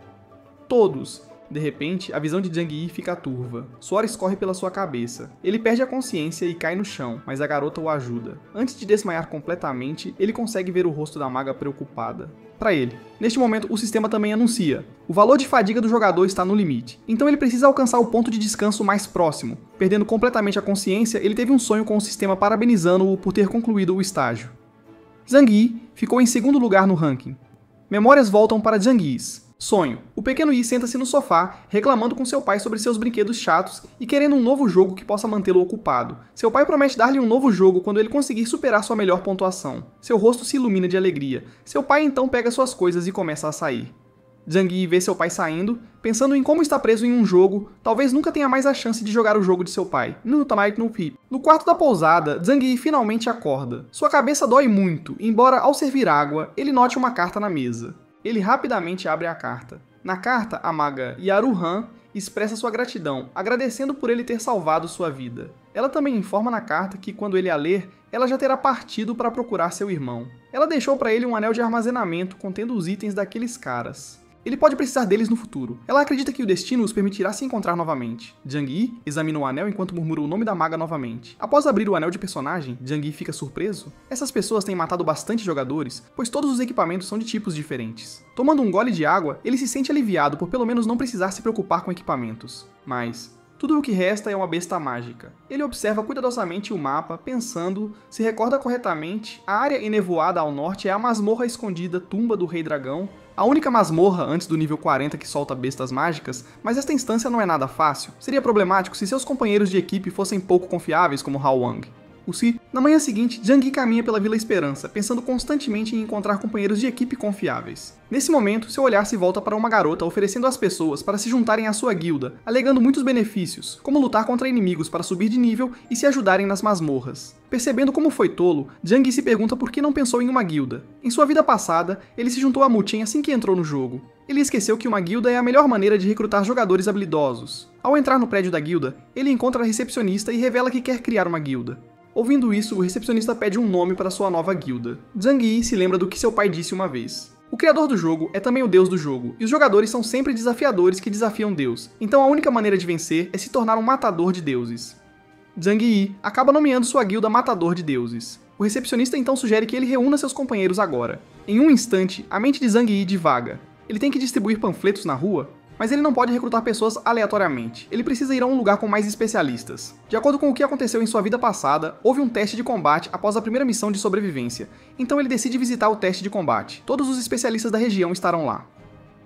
Todos. De repente, a visão de Zhang Yi fica turva. Suor escorre pela sua cabeça. Ele perde a consciência e cai no chão, mas a garota o ajuda. Antes de desmaiar completamente, ele consegue ver o rosto da maga preocupada. Para ele. Neste momento, o sistema também anuncia: o valor de fadiga do jogador está no limite, então ele precisa alcançar o ponto de descanso mais próximo. Perdendo completamente a consciência, ele teve um sonho com o sistema parabenizando-o por ter concluído o estágio. Zhang Yi ficou em segundo lugar no ranking. Memórias voltam para Zhang Yi's. Sonho. O pequeno Yi senta-se no sofá, reclamando com seu pai sobre seus brinquedos chatos e querendo um novo jogo que possa mantê-lo ocupado. Seu pai promete dar-lhe um novo jogo quando ele conseguir superar sua melhor pontuação. Seu rosto se ilumina de alegria. Seu pai então pega suas coisas e começa a sair. Zhang Yi vê seu pai saindo, pensando em como está preso em um jogo, talvez nunca tenha mais a chance de jogar o jogo de seu pai. No quarto da pousada, Zhang Yi finalmente acorda. Sua cabeça dói muito, embora ao servir água, ele note uma carta na mesa. Ele rapidamente abre a carta. Na carta, a maga Yaru Han expressa sua gratidão, agradecendo por ele ter salvado sua vida. Ela também informa na carta que, quando ele a ler, ela já terá partido para procurar seu irmão. Ela deixou para ele um anel de armazenamento contendo os itens daqueles caras. Ele pode precisar deles no futuro. Ela acredita que o destino os permitirá se encontrar novamente. Zhang Yi examina o anel enquanto murmura o nome da maga novamente. Após abrir o anel de personagem, Zhang Yi fica surpreso. Essas pessoas têm matado bastante jogadores, pois todos os equipamentos são de tipos diferentes. Tomando um gole de água, ele se sente aliviado por pelo menos não precisar se preocupar com equipamentos. Mas tudo o que resta é uma besta mágica. Ele observa cuidadosamente o mapa, pensando, se recorda corretamente, a área enevoada ao norte é a masmorra escondida Tumba do Rei Dragão, a única masmorra antes do nível 40 que solta bestas mágicas, mas esta instância não é nada fácil. Seria problemático se seus companheiros de equipe fossem pouco confiáveis como Hao Wang. Na manhã seguinte, Zhang Yi caminha pela Vila Esperança, pensando constantemente em encontrar companheiros de equipe confiáveis. Nesse momento, seu olhar se volta para uma garota oferecendo às pessoas para se juntarem à sua guilda, alegando muitos benefícios, como lutar contra inimigos para subir de nível e se ajudarem nas masmorras. Percebendo como foi tolo, Zhang Yi se pergunta por que não pensou em uma guilda. Em sua vida passada, ele se juntou a Mu Chen assim que entrou no jogo. Ele esqueceu que uma guilda é a melhor maneira de recrutar jogadores habilidosos. Ao entrar no prédio da guilda, ele encontra a recepcionista e revela que quer criar uma guilda. Ouvindo isso, o recepcionista pede um nome para sua nova guilda. Zhang Yi se lembra do que seu pai disse uma vez. O criador do jogo é também o deus do jogo, e os jogadores são sempre desafiadores que desafiam Deus, então a única maneira de vencer é se tornar um matador de deuses. Zhang Yi acaba nomeando sua guilda Matador de Deuses. O recepcionista então sugere que ele reúna seus companheiros agora. Em um instante, a mente de Zhang Yi divaga. Ele tem que distribuir panfletos na rua? Mas ele não pode recrutar pessoas aleatoriamente, ele precisa ir a um lugar com mais especialistas. De acordo com o que aconteceu em sua vida passada, houve um teste de combate após a primeira missão de sobrevivência, então ele decide visitar o teste de combate. Todos os especialistas da região estarão lá.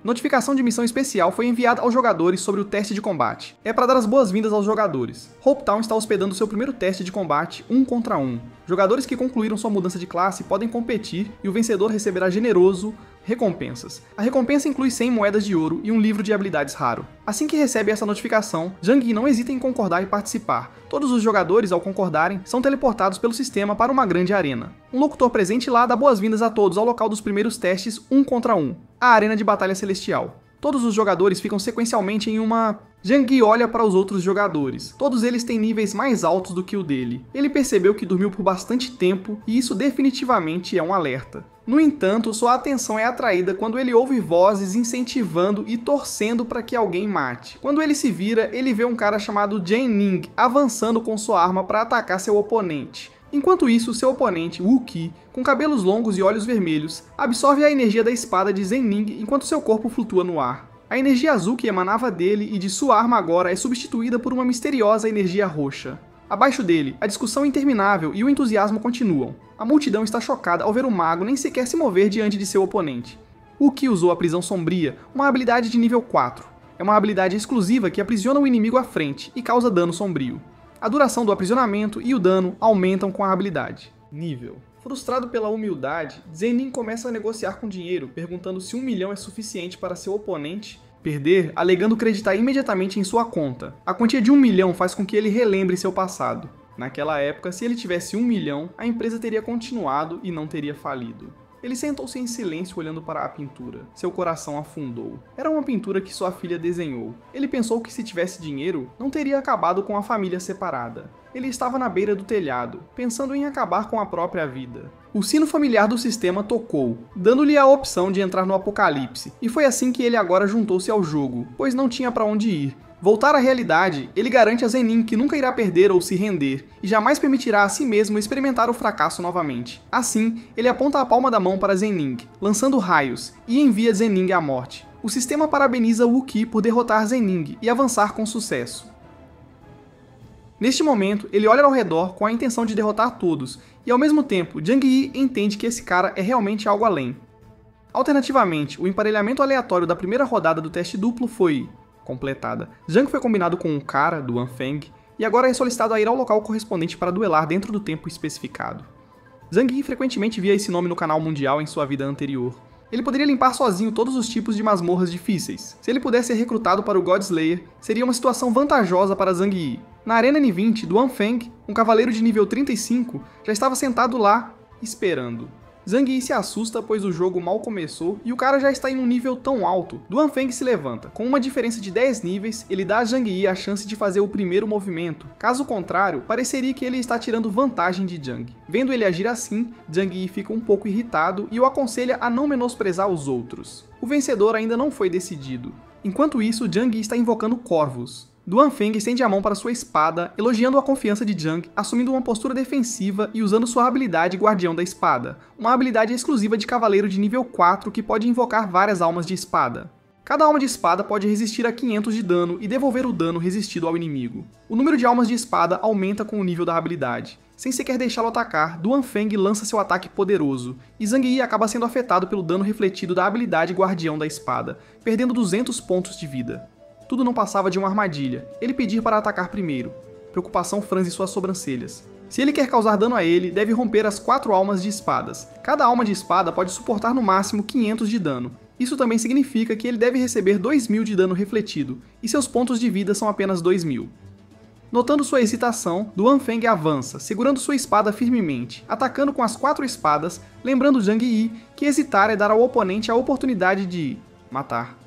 Notificação de missão especial foi enviada aos jogadores sobre o teste de combate. É para dar as boas-vindas aos jogadores. Hopetown está hospedando seu primeiro teste de combate 1 contra 1. Jogadores que concluíram sua mudança de classe podem competir e o vencedor receberá generoso recompensas. A recompensa inclui 100 moedas de ouro e um livro de habilidades raro. Assim que recebe essa notificação, Zhang Yi não hesita em concordar e participar. Todos os jogadores, ao concordarem, são teleportados pelo sistema para uma grande arena. Um locutor presente lá dá boas-vindas a todos ao local dos primeiros testes 1 contra 1, a Arena de Batalha Celestial. Todos os jogadores ficam sequencialmente em uma... Zhang Yi olha para os outros jogadores. Todos eles têm níveis mais altos do que o dele. Ele percebeu que dormiu por bastante tempo e isso definitivamente é um alerta. No entanto, sua atenção é atraída quando ele ouve vozes incentivando e torcendo para que alguém mate. Quando ele se vira, ele vê um cara chamado Jen Ning avançando com sua arma para atacar seu oponente. Enquanto isso, seu oponente, Wu Qi, com cabelos longos e olhos vermelhos, absorve a energia da espada de Zhen Ning enquanto seu corpo flutua no ar. A energia azul que emanava dele e de sua arma agora é substituída por uma misteriosa energia roxa. Abaixo dele, a discussão interminável e o entusiasmo continuam. A multidão está chocada ao ver o mago nem sequer se mover diante de seu oponente. Wu Qi usou a prisão sombria, uma habilidade de nível 4. É uma habilidade exclusiva que aprisiona o inimigo à frente e causa dano sombrio. A duração do aprisionamento e o dano aumentam com a habilidade. Nível. Frustrado pela humildade, Zhen Ning começa a negociar com dinheiro, perguntando se 1 milhão é suficiente para seu oponente perder, alegando acreditar imediatamente em sua conta. A quantia de 1 milhão faz com que ele relembre seu passado. Naquela época, se ele tivesse 1 milhão, a empresa teria continuado e não teria falido. Ele sentou-se em silêncio olhando para a pintura. Seu coração afundou. Era uma pintura que sua filha desenhou. Ele pensou que se tivesse dinheiro, não teria acabado com a família separada. Ele estava na beira do telhado, pensando em acabar com a própria vida. O sino familiar do sistema tocou, dando-lhe a opção de entrar no apocalipse, e foi assim que ele agora juntou-se ao jogo, pois não tinha para onde ir. Voltar à realidade, ele garante a Zhen Ning que nunca irá perder ou se render, e jamais permitirá a si mesmo experimentar o fracasso novamente. Assim, ele aponta a palma da mão para Zhen Ning, lançando raios, e envia Zhen Ning à morte. O sistema parabeniza Wu Qi por derrotar Zhen Ning e avançar com sucesso. Neste momento, ele olha ao redor com a intenção de derrotar todos, e ao mesmo tempo, Zhang Yi entende que esse cara é realmente algo além. Alternativamente, o emparelhamento aleatório da primeira rodada do teste duplo foi completada. Zhang foi combinado com um cara, do Wanfeng, e agora é solicitado a ir ao local correspondente para duelar dentro do tempo especificado. Zhang Yi frequentemente via esse nome no canal mundial em sua vida anterior. Ele poderia limpar sozinho todos os tipos de masmorras difíceis. Se ele pudesse ser recrutado para o God Slayer, seria uma situação vantajosa para Zhang Yi. Na Arena N20, do Wanfeng, um cavaleiro de nível 35, já estava sentado lá, esperando. Zhang Yi se assusta pois o jogo mal começou e o cara já está em um nível tão alto. Do Wanfeng se levanta. Com uma diferença de 10 níveis, ele dá a Zhang Yi a chance de fazer o primeiro movimento. Caso contrário, pareceria que ele está tirando vantagem de Zhang. Vendo ele agir assim, Zhang Yi fica um pouco irritado e o aconselha a não menosprezar os outros. O vencedor ainda não foi decidido. Enquanto isso, Zhang Yi está invocando corvos. Do Wanfeng estende a mão para sua espada, elogiando a confiança de Zhang, assumindo uma postura defensiva e usando sua habilidade Guardião da Espada, uma habilidade exclusiva de cavaleiro de nível 4 que pode invocar várias almas de espada. Cada alma de espada pode resistir a 500 de dano e devolver o dano resistido ao inimigo. O número de almas de espada aumenta com o nível da habilidade. Sem sequer deixá-lo atacar, Do Wanfeng lança seu ataque poderoso, e Zhang Yi acaba sendo afetado pelo dano refletido da habilidade Guardião da Espada, perdendo 200 pontos de vida. Tudo não passava de uma armadilha, ele pedir para atacar primeiro. Preocupação franze suas sobrancelhas. Se ele quer causar dano a ele, deve romper as 4 almas de espadas. Cada alma de espada pode suportar no máximo 500 de dano. Isso também significa que ele deve receber 2000 de dano refletido, e seus pontos de vida são apenas 2000. Notando sua hesitação, Do Wanfeng avança, segurando sua espada firmemente, atacando com as 4 espadas, lembrando Zhang Yi que hesitar é dar ao oponente a oportunidade de matar.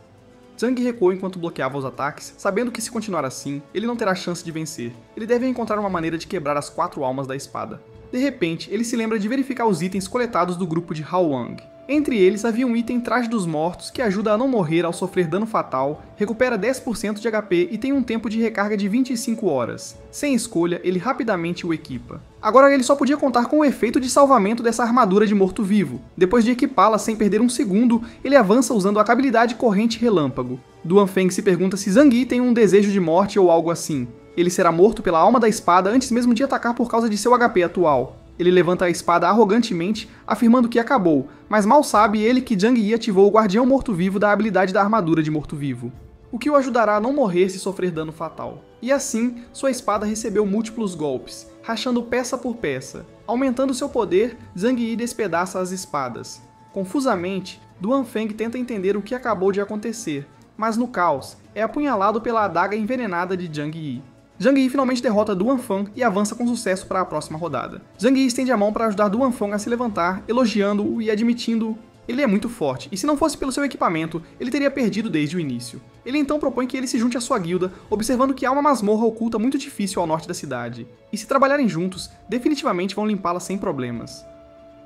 Zhang recuou enquanto bloqueava os ataques, sabendo que se continuar assim, ele não terá chance de vencer. Ele deve encontrar uma maneira de quebrar as 4 almas da espada. De repente, ele se lembra de verificar os itens coletados do grupo de Hao Wang. Entre eles havia um item Traje dos Mortos que ajuda a não morrer ao sofrer dano fatal, recupera 10% de HP e tem um tempo de recarga de 25 horas. Sem escolha, ele rapidamente o equipa. Agora ele só podia contar com o efeito de salvamento dessa armadura de morto-vivo. Depois de equipá-la sem perder um segundo, ele avança usando a habilidade Corrente Relâmpago. Duan Feng se pergunta se Zhang Yi tem um desejo de morte ou algo assim. Ele será morto pela alma da espada antes mesmo de atacar por causa de seu HP atual. Ele levanta a espada arrogantemente, afirmando que acabou, mas mal sabe ele que Zhang Yi ativou o Guardião Morto-Vivo da habilidade da armadura de morto-vivo, o que o ajudará a não morrer se sofrer dano fatal. E assim, sua espada recebeu múltiplos golpes, rachando peça por peça. Aumentando seu poder, Zhang Yi despedaça as espadas. Confusamente, Duan Feng tenta entender o que acabou de acontecer, mas no caos, é apunhalado pela adaga envenenada de Zhang Yi. Zhang Yi finalmente derrota Duan Feng e avança com sucesso para a próxima rodada. Zhang Yi estende a mão para ajudar Duan Feng a se levantar, elogiando-o e admitindo: ele é muito forte, e se não fosse pelo seu equipamento, ele teria perdido desde o início. Ele então propõe que ele se junte à sua guilda, observando que há uma masmorra oculta muito difícil ao norte da cidade, e se trabalharem juntos, definitivamente vão limpá-la sem problemas.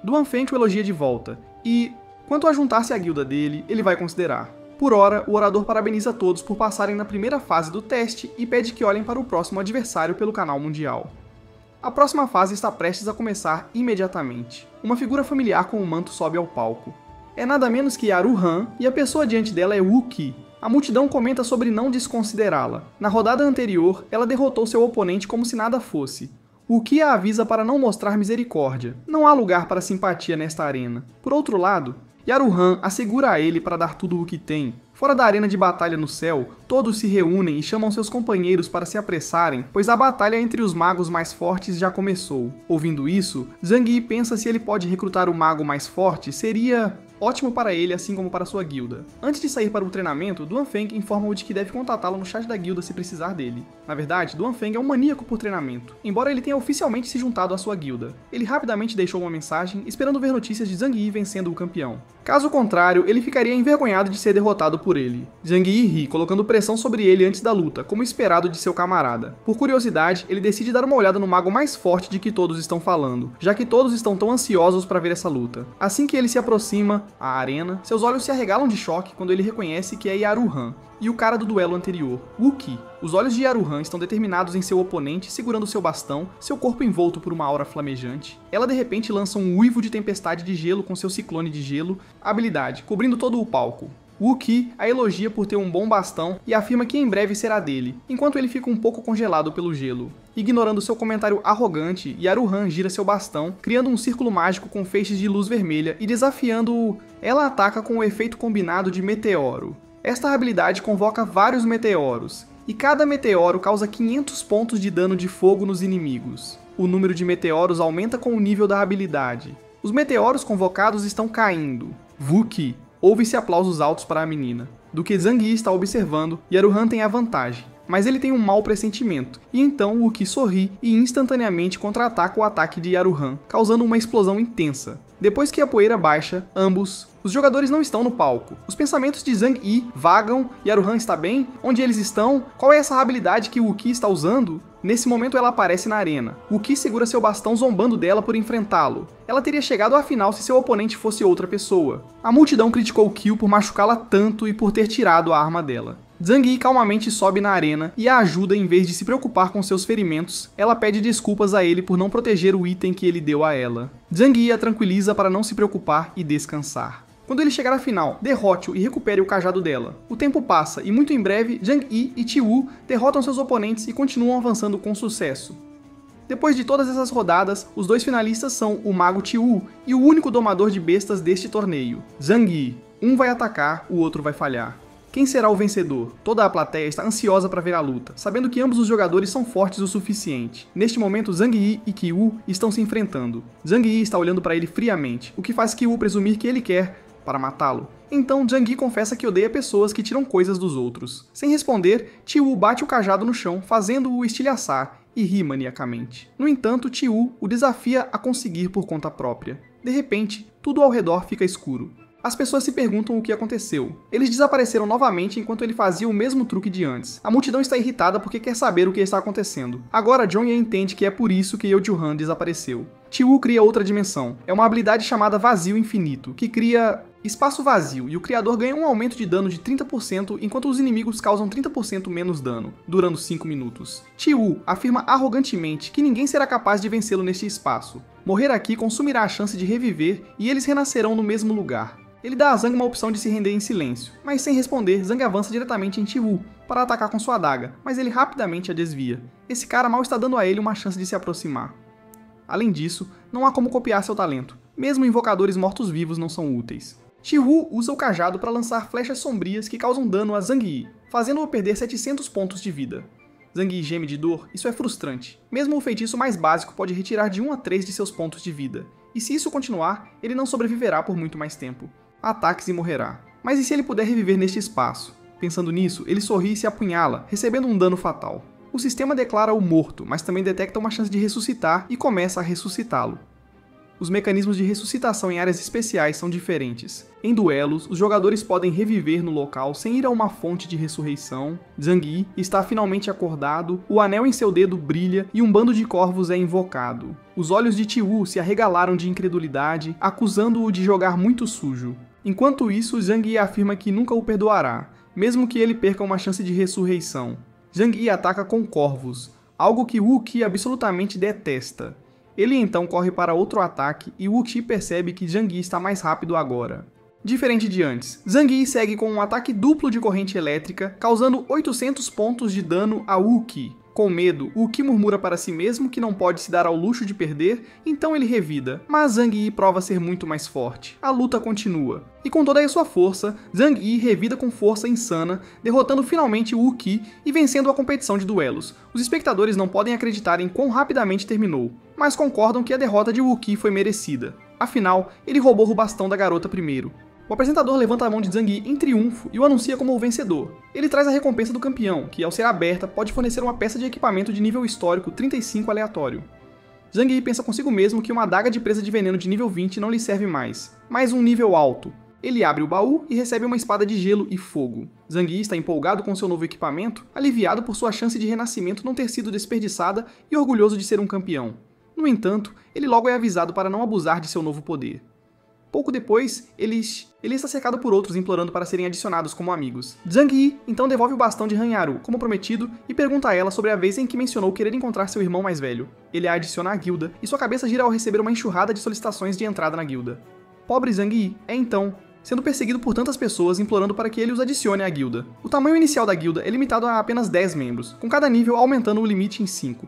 Duan Feng o elogia de volta, e, quanto a juntar-se à guilda dele, ele vai considerar. Por hora, o orador parabeniza todos por passarem na primeira fase do teste e pede que olhem para o próximo adversário pelo canal mundial. A próxima fase está prestes a começar imediatamente. Uma figura familiar com um manto sobe ao palco. É nada menos que Yaru Han, e a pessoa diante dela é Wu Qi. A multidão comenta sobre não desconsiderá-la. Na rodada anterior, ela derrotou seu oponente como se nada fosse. Wu Qi a avisa para não mostrar misericórdia. Não há lugar para simpatia nesta arena. Por outro lado, Yaru Han assegura a ele para dar tudo o que tem. Fora da arena de batalha no céu, todos se reúnem e chamam seus companheiros para se apressarem, pois a batalha entre os magos mais fortes já começou. Ouvindo isso, Zhang Yi pensa se ele pode recrutar o mago mais forte seria ótimo para ele, assim como para sua guilda. Antes de sair para o treinamento, Duan Feng informa-o de que deve contatá-lo no chat da guilda se precisar dele. Na verdade, Duan Feng é um maníaco por treinamento, embora ele tenha oficialmente se juntado à sua guilda. Ele rapidamente deixou uma mensagem, esperando ver notícias de Zhang Yi vencendo o campeão. Caso contrário, ele ficaria envergonhado de ser derrotado por ele. Zhang Yi ri, colocando pressão sobre ele antes da luta, como esperado de seu camarada. Por curiosidade, ele decide dar uma olhada no mago mais forte de que todos estão falando, já que todos estão tão ansiosos para ver essa luta. Assim que ele se aproxima à arena, seus olhos se arregalam de choque quando ele reconhece que é Yaru Han, e o cara do duelo anterior, Wu Qi. Os olhos de Yaru Han estão determinados em seu oponente, segurando seu bastão, seu corpo envolto por uma aura flamejante. Ela de repente lança um uivo de tempestade de gelo com seu ciclone de gelo, habilidade, cobrindo todo o palco. Wu Qi a elogia por ter um bom bastão e afirma que em breve será dele, enquanto ele fica um pouco congelado pelo gelo. Ignorando seu comentário arrogante, Yaru Han gira seu bastão, criando um círculo mágico com feixes de luz vermelha e desafiando-o. Ela ataca com o efeito combinado de meteoro. Esta habilidade convoca vários meteoros, e cada meteoro causa 500 pontos de dano de fogo nos inimigos. O número de meteoros aumenta com o nível da habilidade. Os meteoros convocados estão caindo. Wu Qi. Ouve-se aplausos altos para a menina. Do que Zhang Yi está observando, Yaru Han tem a vantagem, mas ele tem um mau pressentimento, e então Wu Qi sorri e instantaneamente contra-ataca o ataque de Yaru Han, causando uma explosão intensa. Depois que a poeira baixa, os jogadores não estão no palco. Os pensamentos de Zhang Yi vagam. Yaru Han está bem? Onde eles estão? Qual é essa habilidade que Wu Qi está usando? Nesse momento ela aparece na arena. Wu Qi segura seu bastão zombando dela por enfrentá-lo. Ela teria chegado à final se seu oponente fosse outra pessoa. A multidão criticou Kyo por machucá-la tanto e por ter tirado a arma dela. Zhang Yi calmamente sobe na arena e a ajuda em vez de se preocupar com seus ferimentos. Ela pede desculpas a ele por não proteger o item que ele deu a ela. Zhang Yi a tranquiliza para não se preocupar e descansar. Quando ele chegar à final, derrote-o e recupere o cajado dela. O tempo passa e muito em breve, Zhang Yi e Tiwu derrotam seus oponentes e continuam avançando com sucesso. Depois de todas essas rodadas, os dois finalistas são o mago Tiwu e o único domador de bestas deste torneio, Zhang Yi. Um vai atacar, o outro vai falhar. Quem será o vencedor? Toda a plateia está ansiosa para ver a luta, sabendo que ambos os jogadores são fortes o suficiente. Neste momento, Zhang Yi e Kyo estão se enfrentando. Zhang Yi está olhando para ele friamente, o que faz Kyo presumir que ele quer para matá-lo. Então, Zhang Yi confessa que odeia pessoas que tiram coisas dos outros. Sem responder, Tiwu bate o cajado no chão, fazendo-o estilhaçar, e ri maniacamente. No entanto, Tiwu o desafia a conseguir por conta própria. De repente, tudo ao redor fica escuro. As pessoas se perguntam o que aconteceu. Eles desapareceram novamente enquanto ele fazia o mesmo truque de antes. A multidão está irritada porque quer saber o que está acontecendo. Agora, Zhong Ye entende que é por isso que Yeoju Han desapareceu. Tiwu cria outra dimensão. É uma habilidade chamada Vazio Infinito, que cria espaço vazio, e o criador ganha um aumento de dano de 30% enquanto os inimigos causam 30% menos dano, durando 5 minutos. Tiwu afirma arrogantemente que ninguém será capaz de vencê-lo neste espaço. Morrer aqui consumirá a chance de reviver e eles renascerão no mesmo lugar. Ele dá a Zhang uma opção de se render em silêncio, mas sem responder, Zhang avança diretamente em Chi-Woo para atacar com sua adaga, mas ele rapidamente a desvia. Esse cara mal está dando a ele uma chance de se aproximar. Além disso, não há como copiar seu talento, mesmo invocadores mortos-vivos não são úteis. Chi-Woo usa o cajado para lançar flechas sombrias que causam dano a Zhang Yi, fazendo-o perder 700 pontos de vida. Zhang Yi geme de dor, isso é frustrante. Mesmo o feitiço mais básico pode retirar de 1 a 3 de seus pontos de vida, e se isso continuar, ele não sobreviverá por muito mais tempo. Ataques e morrerá. Mas e se ele puder reviver neste espaço? Pensando nisso, ele sorri e se apunhala, recebendo um dano fatal. O sistema declara-o morto, mas também detecta uma chance de ressuscitar e começa a ressuscitá-lo. Os mecanismos de ressuscitação em áreas especiais são diferentes. Em duelos, os jogadores podem reviver no local sem ir a uma fonte de ressurreição. Zhang Yi está finalmente acordado, o anel em seu dedo brilha e um bando de corvos é invocado. Os olhos de Chi-Woo se arregalaram de incredulidade, acusando-o de jogar muito sujo. Enquanto isso, Zhang Yi afirma que nunca o perdoará, mesmo que ele perca uma chance de ressurreição. Zhang Yi ataca com corvos, algo que Wu Qi absolutamente detesta. Ele então corre para outro ataque e Wu Qi percebe que Zhang Yi está mais rápido agora. Diferente de antes, Zhang Yi segue com um ataque duplo de corrente elétrica, causando 800 pontos de dano a Wu Qi. Com medo, Wu Qi murmura para si mesmo que não pode se dar ao luxo de perder, então ele revida, mas Zhang Yi prova ser muito mais forte. A luta continua. E com toda a sua força, Zhang Yi revida com força insana, derrotando finalmente Wu Qi e vencendo a competição de duelos. Os espectadores não podem acreditar em quão rapidamente terminou, mas concordam que a derrota de Wu Qi foi merecida. Afinal, ele roubou o bastão da garota primeiro. O apresentador levanta a mão de Zhang Yi em triunfo e o anuncia como o vencedor. Ele traz a recompensa do campeão, que ao ser aberta pode fornecer uma peça de equipamento de nível histórico 35 aleatório. Zhang Yi pensa consigo mesmo que uma adaga de presa de veneno de nível 20 não lhe serve mais, mas um nível alto. Ele abre o baú e recebe uma espada de gelo e fogo. Zhang Yi está empolgado com seu novo equipamento, aliviado por sua chance de renascimento não ter sido desperdiçada e orgulhoso de ser um campeão. No entanto, ele logo é avisado para não abusar de seu novo poder. Pouco depois, ele está cercado por outros implorando para serem adicionados como amigos. Zhang Yi então devolve o bastão de Hanyaru, como prometido, e pergunta a ela sobre a vez em que mencionou querer encontrar seu irmão mais velho. Ele a adiciona à guilda, e sua cabeça gira ao receber uma enxurrada de solicitações de entrada na guilda. Pobre Zhang Yi é então sendo perseguido por tantas pessoas implorando para que ele os adicione à guilda. O tamanho inicial da guilda é limitado a apenas 10 membros, com cada nível aumentando o limite em 5.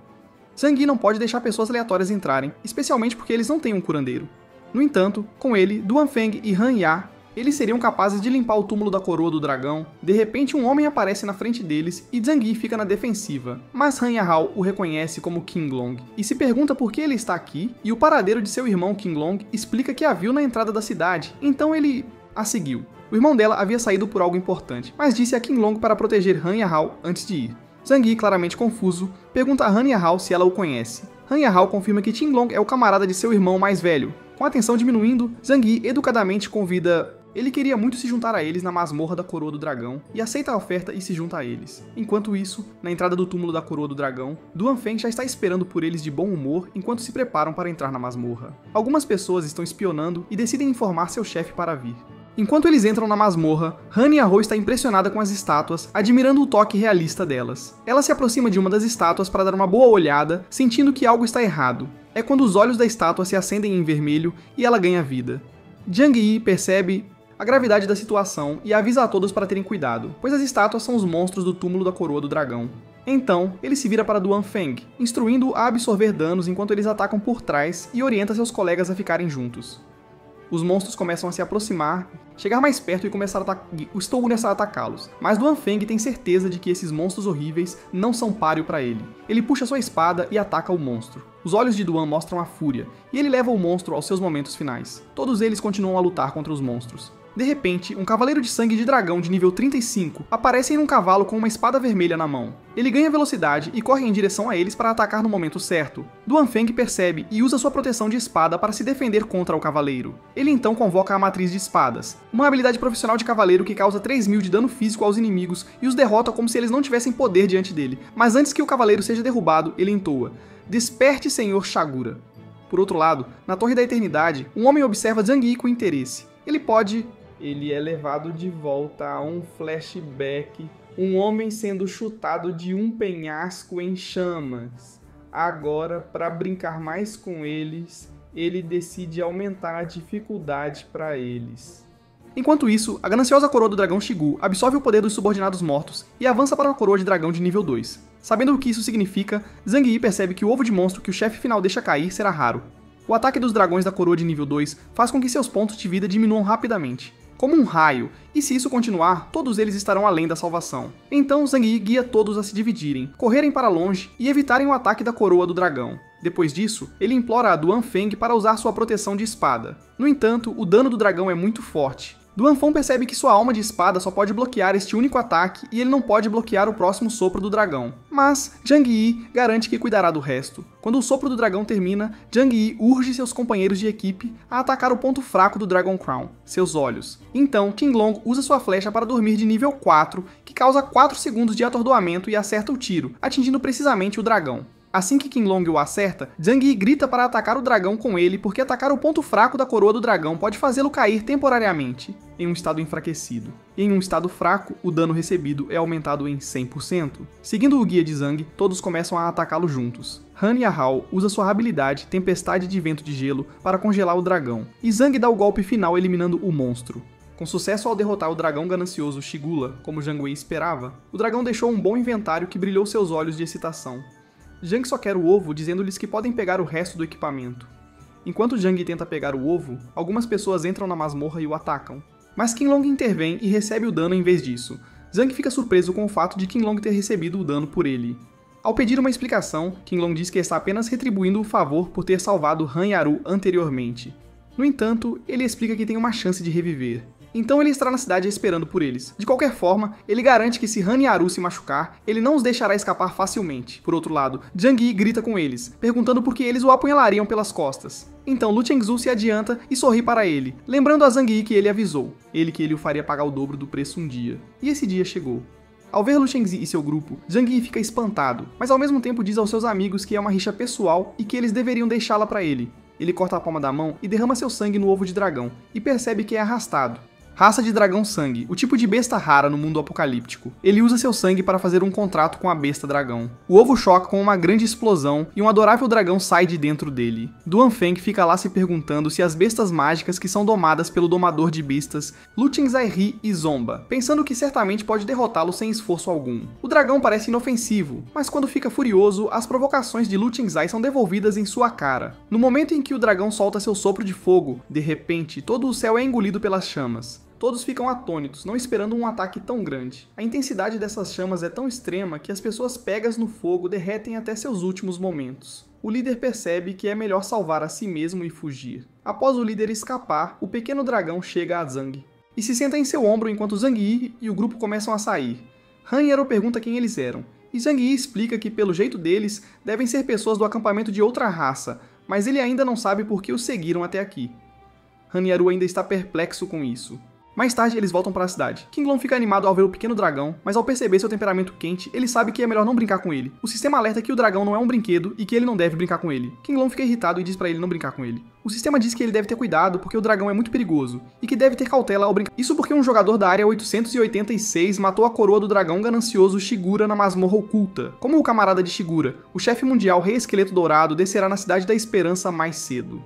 Zhang Yi não pode deixar pessoas aleatórias entrarem, especialmente porque eles não têm um curandeiro. No entanto, com ele, Duan Feng e Han Ya, eles seriam capazes de limpar o túmulo da coroa do dragão. De repente, um homem aparece na frente deles e Zhang Yi fica na defensiva. Mas Han Yahao o reconhece como Qinglong e se pergunta por que ele está aqui, e o paradeiro de seu irmão Qinglong explica que a viu na entrada da cidade, então ele a seguiu. O irmão dela havia saído por algo importante, mas disse a Qinglong para proteger Han Yahao antes de ir. Zhang Yi, claramente confuso, pergunta a Han Yahao se ela o conhece. Han Yahao confirma que Qinglong é o camarada de seu irmão mais velho. Com a tensão diminuindo, Zhang Yi educadamente convida... Ele queria muito se juntar a eles na masmorra da coroa do dragão, e aceita a oferta e se junta a eles. Enquanto isso, na entrada do túmulo da coroa do dragão, Duan Feng já está esperando por eles de bom humor enquanto se preparam para entrar na masmorra. Algumas pessoas estão espionando e decidem informar seu chefe para vir. Enquanto eles entram na masmorra, Han Yahao está impressionada com as estátuas, admirando o toque realista delas. Ela se aproxima de uma das estátuas para dar uma boa olhada, sentindo que algo está errado. É quando os olhos da estátua se acendem em vermelho e ela ganha vida. Zhang Yi percebe a gravidade da situação e avisa a todos para terem cuidado, pois as estátuas são os monstros do túmulo da coroa do dragão. Então, ele se vira para Duan Feng, instruindo-o a absorver danos enquanto eles atacam por trás e orienta seus colegas a ficarem juntos. Os monstros começam a se aproximar, chegar mais perto e começar a atacá-los. Mas Duan Feng tem certeza de que esses monstros horríveis não são páreo para ele. Ele puxa sua espada e ataca o monstro. Os olhos de Duan mostram a fúria, e ele leva o monstro aos seus momentos finais. Todos eles continuam a lutar contra os monstros. De repente, um cavaleiro de sangue de dragão de nível 35 aparece em um cavalo com uma espada vermelha na mão. Ele ganha velocidade e corre em direção a eles para atacar no momento certo. Duan Feng percebe e usa sua proteção de espada para se defender contra o cavaleiro. Ele então convoca a Matriz de Espadas, uma habilidade profissional de cavaleiro que causa 3.000 de dano físico aos inimigos e os derrota como se eles não tivessem poder diante dele. Mas antes que o cavaleiro seja derrubado, ele entoa: "Desperte, Senhor Shagura." Por outro lado, na Torre da Eternidade, um homem observa Zhang Yi com interesse. Ele é levado de volta a um flashback, um homem sendo chutado de um penhasco em chamas. Agora, para brincar mais com eles, ele decide aumentar a dificuldade para eles. Enquanto isso, a gananciosa coroa do dragão Shigu absorve o poder dos subordinados mortos e avança para uma coroa de dragão de nível 2. Sabendo o que isso significa, Zhang Yi percebe que o ovo de monstro que o chefe final deixa cair será raro. O ataque dos dragões da coroa de nível 2 faz com que seus pontos de vida diminuam rapidamente, como um raio, e se isso continuar, todos eles estarão além da salvação. Então Zhang Yi guia todos a se dividirem, correrem para longe e evitarem o ataque da coroa do dragão. Depois disso, ele implora a Duan Feng para usar sua proteção de espada. No entanto, o dano do dragão é muito forte. Duan Feng percebe que sua alma de espada só pode bloquear este único ataque e ele não pode bloquear o próximo sopro do dragão. Mas Zhang Yi garante que cuidará do resto. Quando o sopro do dragão termina, Zhang Yi urge seus companheiros de equipe a atacar o ponto fraco do Dragon Crown, seus olhos. Então, Qinglong usa sua flecha para dormir de nível 4, que causa 4 segundos de atordoamento e acerta o tiro, atingindo precisamente o dragão. Assim que Qinglong o acerta, Zhang Yi grita para atacar o dragão com ele porque atacar o ponto fraco da coroa do dragão pode fazê-lo cair temporariamente, em um estado enfraquecido. E em um estado fraco, o dano recebido é aumentado em 100%. Seguindo o guia de Zhang, todos começam a atacá-lo juntos. Han Yahao usa sua habilidade Tempestade de Vento de Gelo para congelar o dragão, e Zhang dá o golpe final eliminando o monstro. Com sucesso ao derrotar o dragão ganancioso Shigula, como Zhang Wei esperava, o dragão deixou um bom inventário que brilhou seus olhos de excitação. Zhang só quer o ovo, dizendo-lhes que podem pegar o resto do equipamento. Enquanto Zhang tenta pegar o ovo, algumas pessoas entram na masmorra e o atacam. Mas Qinglong intervém e recebe o dano em vez disso. Zhang fica surpreso com o fato de Qinglong ter recebido o dano por ele. Ao pedir uma explicação, Qinglong diz que está apenas retribuindo o favor por ter salvado Han Yaru anteriormente. No entanto, ele explica que tem uma chance de reviver. Então ele estará na cidade esperando por eles. De qualquer forma, ele garante que se Han Yaru se machucar, ele não os deixará escapar facilmente. Por outro lado, Zhang Yi grita com eles, perguntando por que eles o apunhalariam pelas costas. Então Lu Chengzu se adianta e sorri para ele, lembrando a Zhang Yi que ele avisou, que ele o faria pagar o dobro do preço um dia. E esse dia chegou. Ao ver Lu Chengzi e seu grupo, Zhang Yi fica espantado, mas ao mesmo tempo diz aos seus amigos que é uma rixa pessoal e que eles deveriam deixá-la para ele. Ele corta a palma da mão e derrama seu sangue no ovo de dragão, e percebe que é arrastado. Raça de dragão sangue, o tipo de besta rara no mundo apocalíptico. Ele usa seu sangue para fazer um contrato com a besta dragão. O ovo choca com uma grande explosão e um adorável dragão sai de dentro dele. Duan Feng fica lá se perguntando se as bestas mágicas que são domadas pelo domador de bestas, Lu Chengzai e zomba, pensando que certamente pode derrotá-lo sem esforço algum. O dragão parece inofensivo, mas quando fica furioso, as provocações de Lu Chengzai são devolvidas em sua cara. No momento em que o dragão solta seu sopro de fogo, de repente, todo o céu é engolido pelas chamas. Todos ficam atônitos, não esperando um ataque tão grande. A intensidade dessas chamas é tão extrema que as pessoas pegas no fogo derretem até seus últimos momentos. O líder percebe que é melhor salvar a si mesmo e fugir. Após o líder escapar, o pequeno dragão chega a Zhang e se senta em seu ombro enquanto Zhang Yi e o grupo começam a sair. Han Yaro pergunta quem eles eram, e Zhang Yi explica que, pelo jeito deles, devem ser pessoas do acampamento de outra raça, mas ele ainda não sabe por que os seguiram até aqui. Han Yaru ainda está perplexo com isso. Mais tarde, eles voltam para a cidade. Qinglong fica animado ao ver o pequeno dragão, mas ao perceber seu temperamento quente, ele sabe que é melhor não brincar com ele. O sistema alerta que o dragão não é um brinquedo e que ele não deve brincar com ele. Qinglong fica irritado e diz para ele não brincar com ele. O sistema diz que ele deve ter cuidado porque o dragão é muito perigoso e que deve ter cautela ao brincar. Isso porque um jogador da área 886 matou a coroa do dragão ganancioso Shigura na masmorra oculta. Como o camarada de Shigura, o chefe mundial Rei Esqueleto Dourado descerá na Cidade da Esperança mais cedo.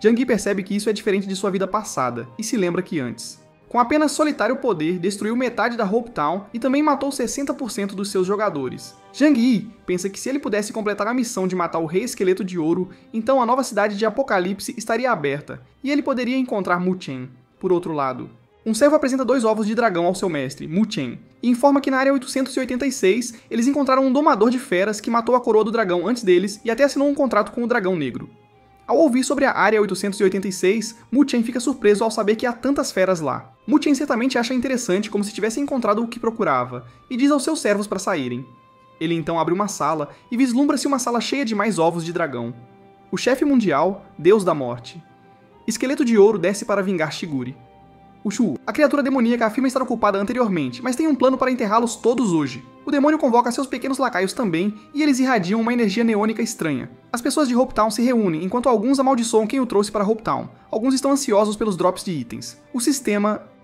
Zhang Yi percebe que isso é diferente de sua vida passada e se lembra que antes, com apenas solitário poder, destruiu metade da Hope Town e também matou 60% dos seus jogadores. Zhang Yi pensa que se ele pudesse completar a missão de matar o Rei Esqueleto de Ouro, então a nova cidade de Apocalipse estaria aberta, e ele poderia encontrar Mu Chen. Por outro lado, um servo apresenta 2 ovos de dragão ao seu mestre, Mu Chen, e informa que na área 886 eles encontraram um domador de feras que matou a coroa do dragão antes deles e até assinou um contrato com o dragão negro. Ao ouvir sobre a área 886, Mu Chen fica surpreso ao saber que há tantas feras lá. Mu Chen certamente acha interessante como se tivesse encontrado o que procurava, e diz aos seus servos para saírem. Ele então abre uma sala e vislumbra-se uma sala cheia de mais ovos de dragão. O chefe mundial, Deus da Morte. Esqueleto de Ouro desce para vingar Shigure. O Shu, a criatura demoníaca, afirma estar ocupada anteriormente, mas tem um plano para enterrá-los todos hoje. O demônio convoca seus pequenos lacaios também, e eles irradiam uma energia neônica estranha. As pessoas de Hope Town se reúnem, enquanto alguns amaldiçoam quem o trouxe para Hope Town. Alguns estão ansiosos pelos drops de itens.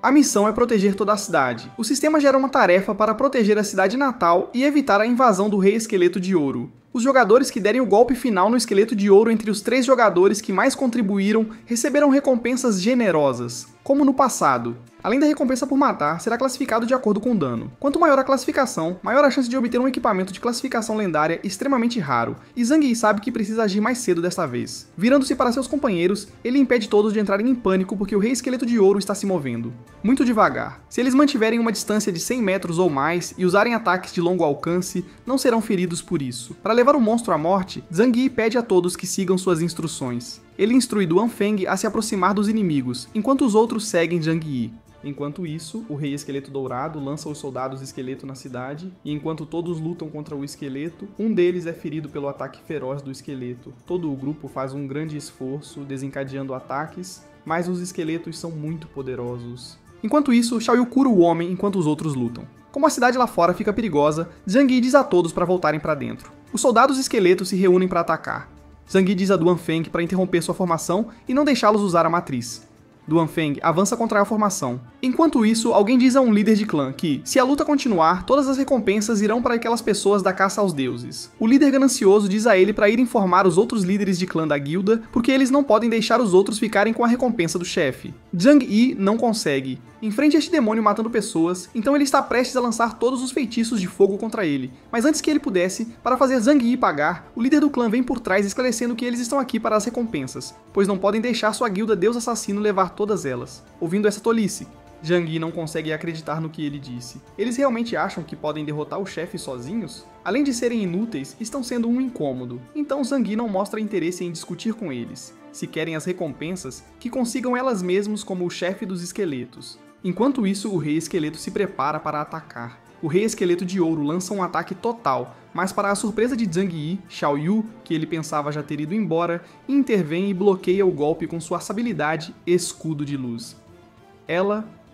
A missão é proteger toda a cidade. O sistema gera uma tarefa para proteger a cidade natal e evitar a invasão do Rei Esqueleto de Ouro. Os jogadores que derem o golpe final no esqueleto de ouro entre os 3 jogadores que mais contribuíram receberão recompensas generosas, como no passado. Além da recompensa por matar, será classificado de acordo com o dano. Quanto maior a classificação, maior a chance de obter um equipamento de classificação lendária extremamente raro, e Zhang Yi sabe que precisa agir mais cedo desta vez. Virando-se para seus companheiros, ele impede todos de entrarem em pânico porque o Rei Esqueleto de Ouro está se movendo. Muito devagar. Se eles mantiverem uma distância de 100 metros ou mais e usarem ataques de longo alcance, não serão feridos por isso. Para levar o monstro à morte, Zhang Yi pede a todos que sigam suas instruções. Ele instrui Duan Feng a se aproximar dos inimigos, enquanto os outros seguem Zhang Yi. Enquanto isso, o Rei Esqueleto Dourado lança os soldados esqueleto na cidade, e enquanto todos lutam contra o esqueleto, um deles é ferido pelo ataque feroz do esqueleto. Todo o grupo faz um grande esforço, desencadeando ataques, mas os esqueletos são muito poderosos. Enquanto isso, Xiao Yu cura o homem enquanto os outros lutam. Como a cidade lá fora fica perigosa, Zhang Yi diz a todos para voltarem para dentro. Os soldados esqueletos se reúnem para atacar. Zhang Yi diz a Duan Feng para interromper sua formação e não deixá-los usar a matriz. Duan Feng avança contra a formação. Enquanto isso, alguém diz a um líder de clã que, se a luta continuar, todas as recompensas irão para aquelas pessoas da caça aos deuses. O líder ganancioso diz a ele para ir informar os outros líderes de clã da guilda, porque eles não podem deixar os outros ficarem com a recompensa do chefe. Zhang Yi não consegue. Enfrente este demônio matando pessoas, então ele está prestes a lançar todos os feitiços de fogo contra ele. Mas antes que ele pudesse, para fazer Zhang Yi pagar, o líder do clã vem por trás esclarecendo que eles estão aqui para as recompensas, pois não podem deixar sua guilda Deus Assassino levar todas elas. Ouvindo essa tolice, Zhang Yi não consegue acreditar no que ele disse. Eles realmente acham que podem derrotar o chefe sozinhos? Além de serem inúteis, estão sendo um incômodo. Então Zhang Yi não mostra interesse em discutir com eles. Se querem as recompensas, que consigam elas mesmos como o chefe dos esqueletos. Enquanto isso, o Rei Esqueleto se prepara para atacar. O Rei Esqueleto de Ouro lança um ataque total, mas para a surpresa de Zhang Yi, Xiao Yu, que ele pensava já ter ido embora, intervém e bloqueia o golpe com sua habilidade Escudo de Luz.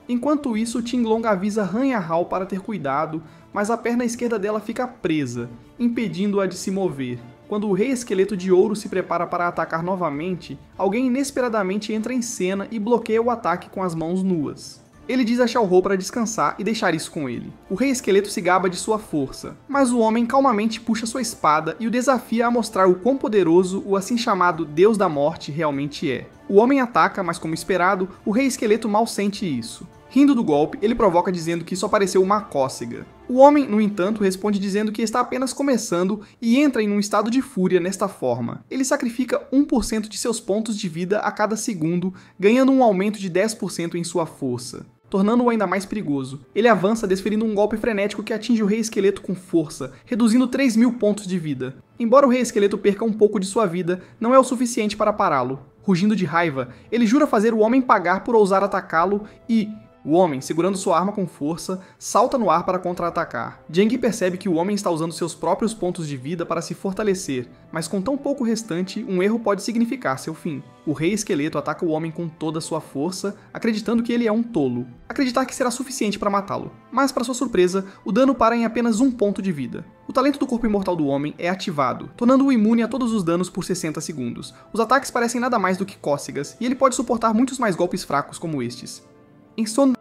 Enquanto isso, Qinglong avisa Han Yahao para ter cuidado, mas a perna esquerda dela fica presa, impedindo-a de se mover. Quando o Rei Esqueleto de Ouro se prepara para atacar novamente, alguém inesperadamente entra em cena e bloqueia o ataque com as mãos nuas. Ele diz a Xiao Rou para descansar e deixar isso com ele. O Rei Esqueleto se gaba de sua força, mas o homem calmamente puxa sua espada e o desafia a mostrar o quão poderoso o assim chamado Deus da Morte realmente é. O homem ataca, mas como esperado, o Rei Esqueleto mal sente isso. Rindo do golpe, ele provoca dizendo que só pareceu uma cócega. O homem, no entanto, responde dizendo que está apenas começando e entra em um estado de fúria nesta forma. Ele sacrifica 1% de seus pontos de vida a cada segundo, ganhando um aumento de 10% em sua força, tornando-o ainda mais perigoso. Ele avança desferindo um golpe frenético que atinge o Rei Esqueleto com força, reduzindo 3.000 pontos de vida. Embora o Rei Esqueleto perca um pouco de sua vida, não é o suficiente para pará-lo. Rugindo de raiva, ele jura fazer o homem pagar por ousar atacá-lo e... O homem, segurando sua arma com força, salta no ar para contra-atacar. Zhang Yi percebe que o homem está usando seus próprios pontos de vida para se fortalecer, mas com tão pouco restante, um erro pode significar seu fim. O Rei Esqueleto ataca o homem com toda a sua força, acreditando que ele é um tolo. Acreditar que será suficiente para matá-lo. Mas, para sua surpresa, o dano para em apenas 1 ponto de vida. O talento do corpo imortal do homem é ativado, tornando-o imune a todos os danos por 60 segundos. Os ataques parecem nada mais do que cócegas, e ele pode suportar muitos mais golpes fracos como estes.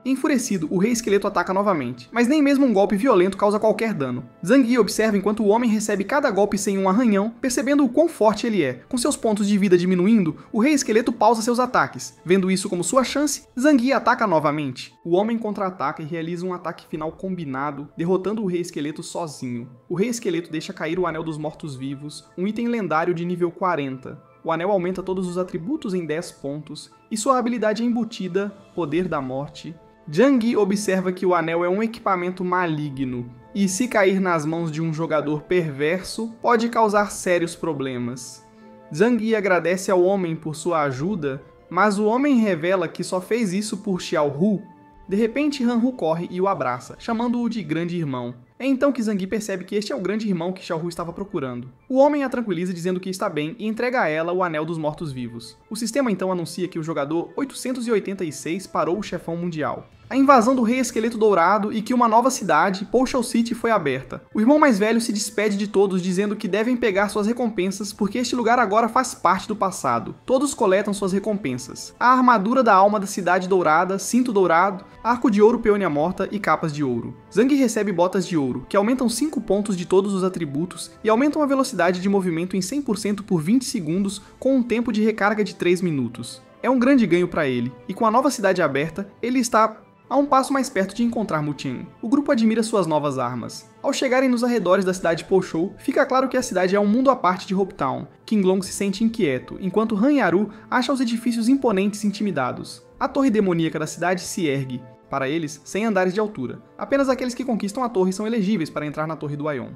Enfurecido, o Rei Esqueleto ataca novamente, mas nem mesmo um golpe violento causa qualquer dano. Zhang Yi observa enquanto o homem recebe cada golpe sem um arranhão, percebendo o quão forte ele é. Com seus pontos de vida diminuindo, o Rei Esqueleto pausa seus ataques. Vendo isso como sua chance, Zhang Yi ataca novamente. O homem contra-ataca e realiza um ataque final combinado, derrotando o Rei Esqueleto sozinho. O Rei Esqueleto deixa cair o Anel dos Mortos-Vivos, um item lendário de nível 40. O anel aumenta todos os atributos em 10 pontos, e sua habilidade embutida, Poder da Morte. Zhang Yi observa que o anel é um equipamento maligno, e se cair nas mãos de um jogador perverso, pode causar sérios problemas. Zhang Yi agradece ao homem por sua ajuda, mas o homem revela que só fez isso por Xiao Rou. De repente, Han Hu corre e o abraça, chamando-o de grande irmão. É então que Zhang Yi percebe que este é o grande irmão que Xiao Rou estava procurando. O homem a tranquiliza dizendo que está bem e entrega a ela o Anel dos Mortos-Vivos. O sistema então anuncia que o jogador 886 parou o chefão mundial. A invasão do Rei Esqueleto Dourado e que uma nova cidade, Poshul City, foi aberta. O irmão mais velho se despede de todos dizendo que devem pegar suas recompensas porque este lugar agora faz parte do passado. Todos coletam suas recompensas. A armadura da alma da cidade dourada, cinto dourado, arco de ouro peônia morta e capas de ouro. Zhang Yi recebe botas de ouro. Tesouro, que aumentam 5 pontos de todos os atributos e aumentam a velocidade de movimento em 100% por 20 segundos com um tempo de recarga de 3 minutos. É um grande ganho para ele, e com a nova cidade aberta, ele está a um passo mais perto de encontrar Mutian. O grupo admira suas novas armas. Ao chegarem nos arredores da cidade Pochou, fica claro que a cidade é um mundo à parte de Hope Town. King Long se sente inquieto, enquanto Han Yaru acha os edifícios imponentes e intimidados. A torre demoníaca da cidade se ergue, para eles, 100 andares de altura. Apenas aqueles que conquistam a torre são elegíveis para entrar na torre do Aion.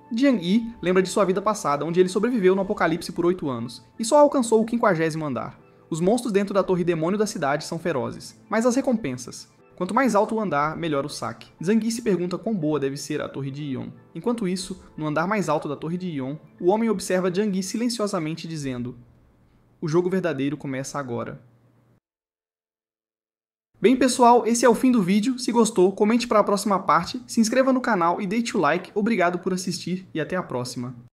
Jiang Yi lembra de sua vida passada, onde ele sobreviveu no apocalipse por 8 anos, e só alcançou o 50º andar. Os monstros dentro da torre demônio da cidade são ferozes, mas as recompensas. Quanto mais alto o andar, melhor o saque. Zhang Yi se pergunta quão boa deve ser a torre de Yion. Enquanto isso, no andar mais alto da torre de Yion, o homem observa Zhang Yi silenciosamente dizendo: "O jogo verdadeiro começa agora." Bem pessoal, esse é o fim do vídeo. Se gostou, comente para a próxima parte, se inscreva no canal e deixe o like. Obrigado por assistir e até a próxima.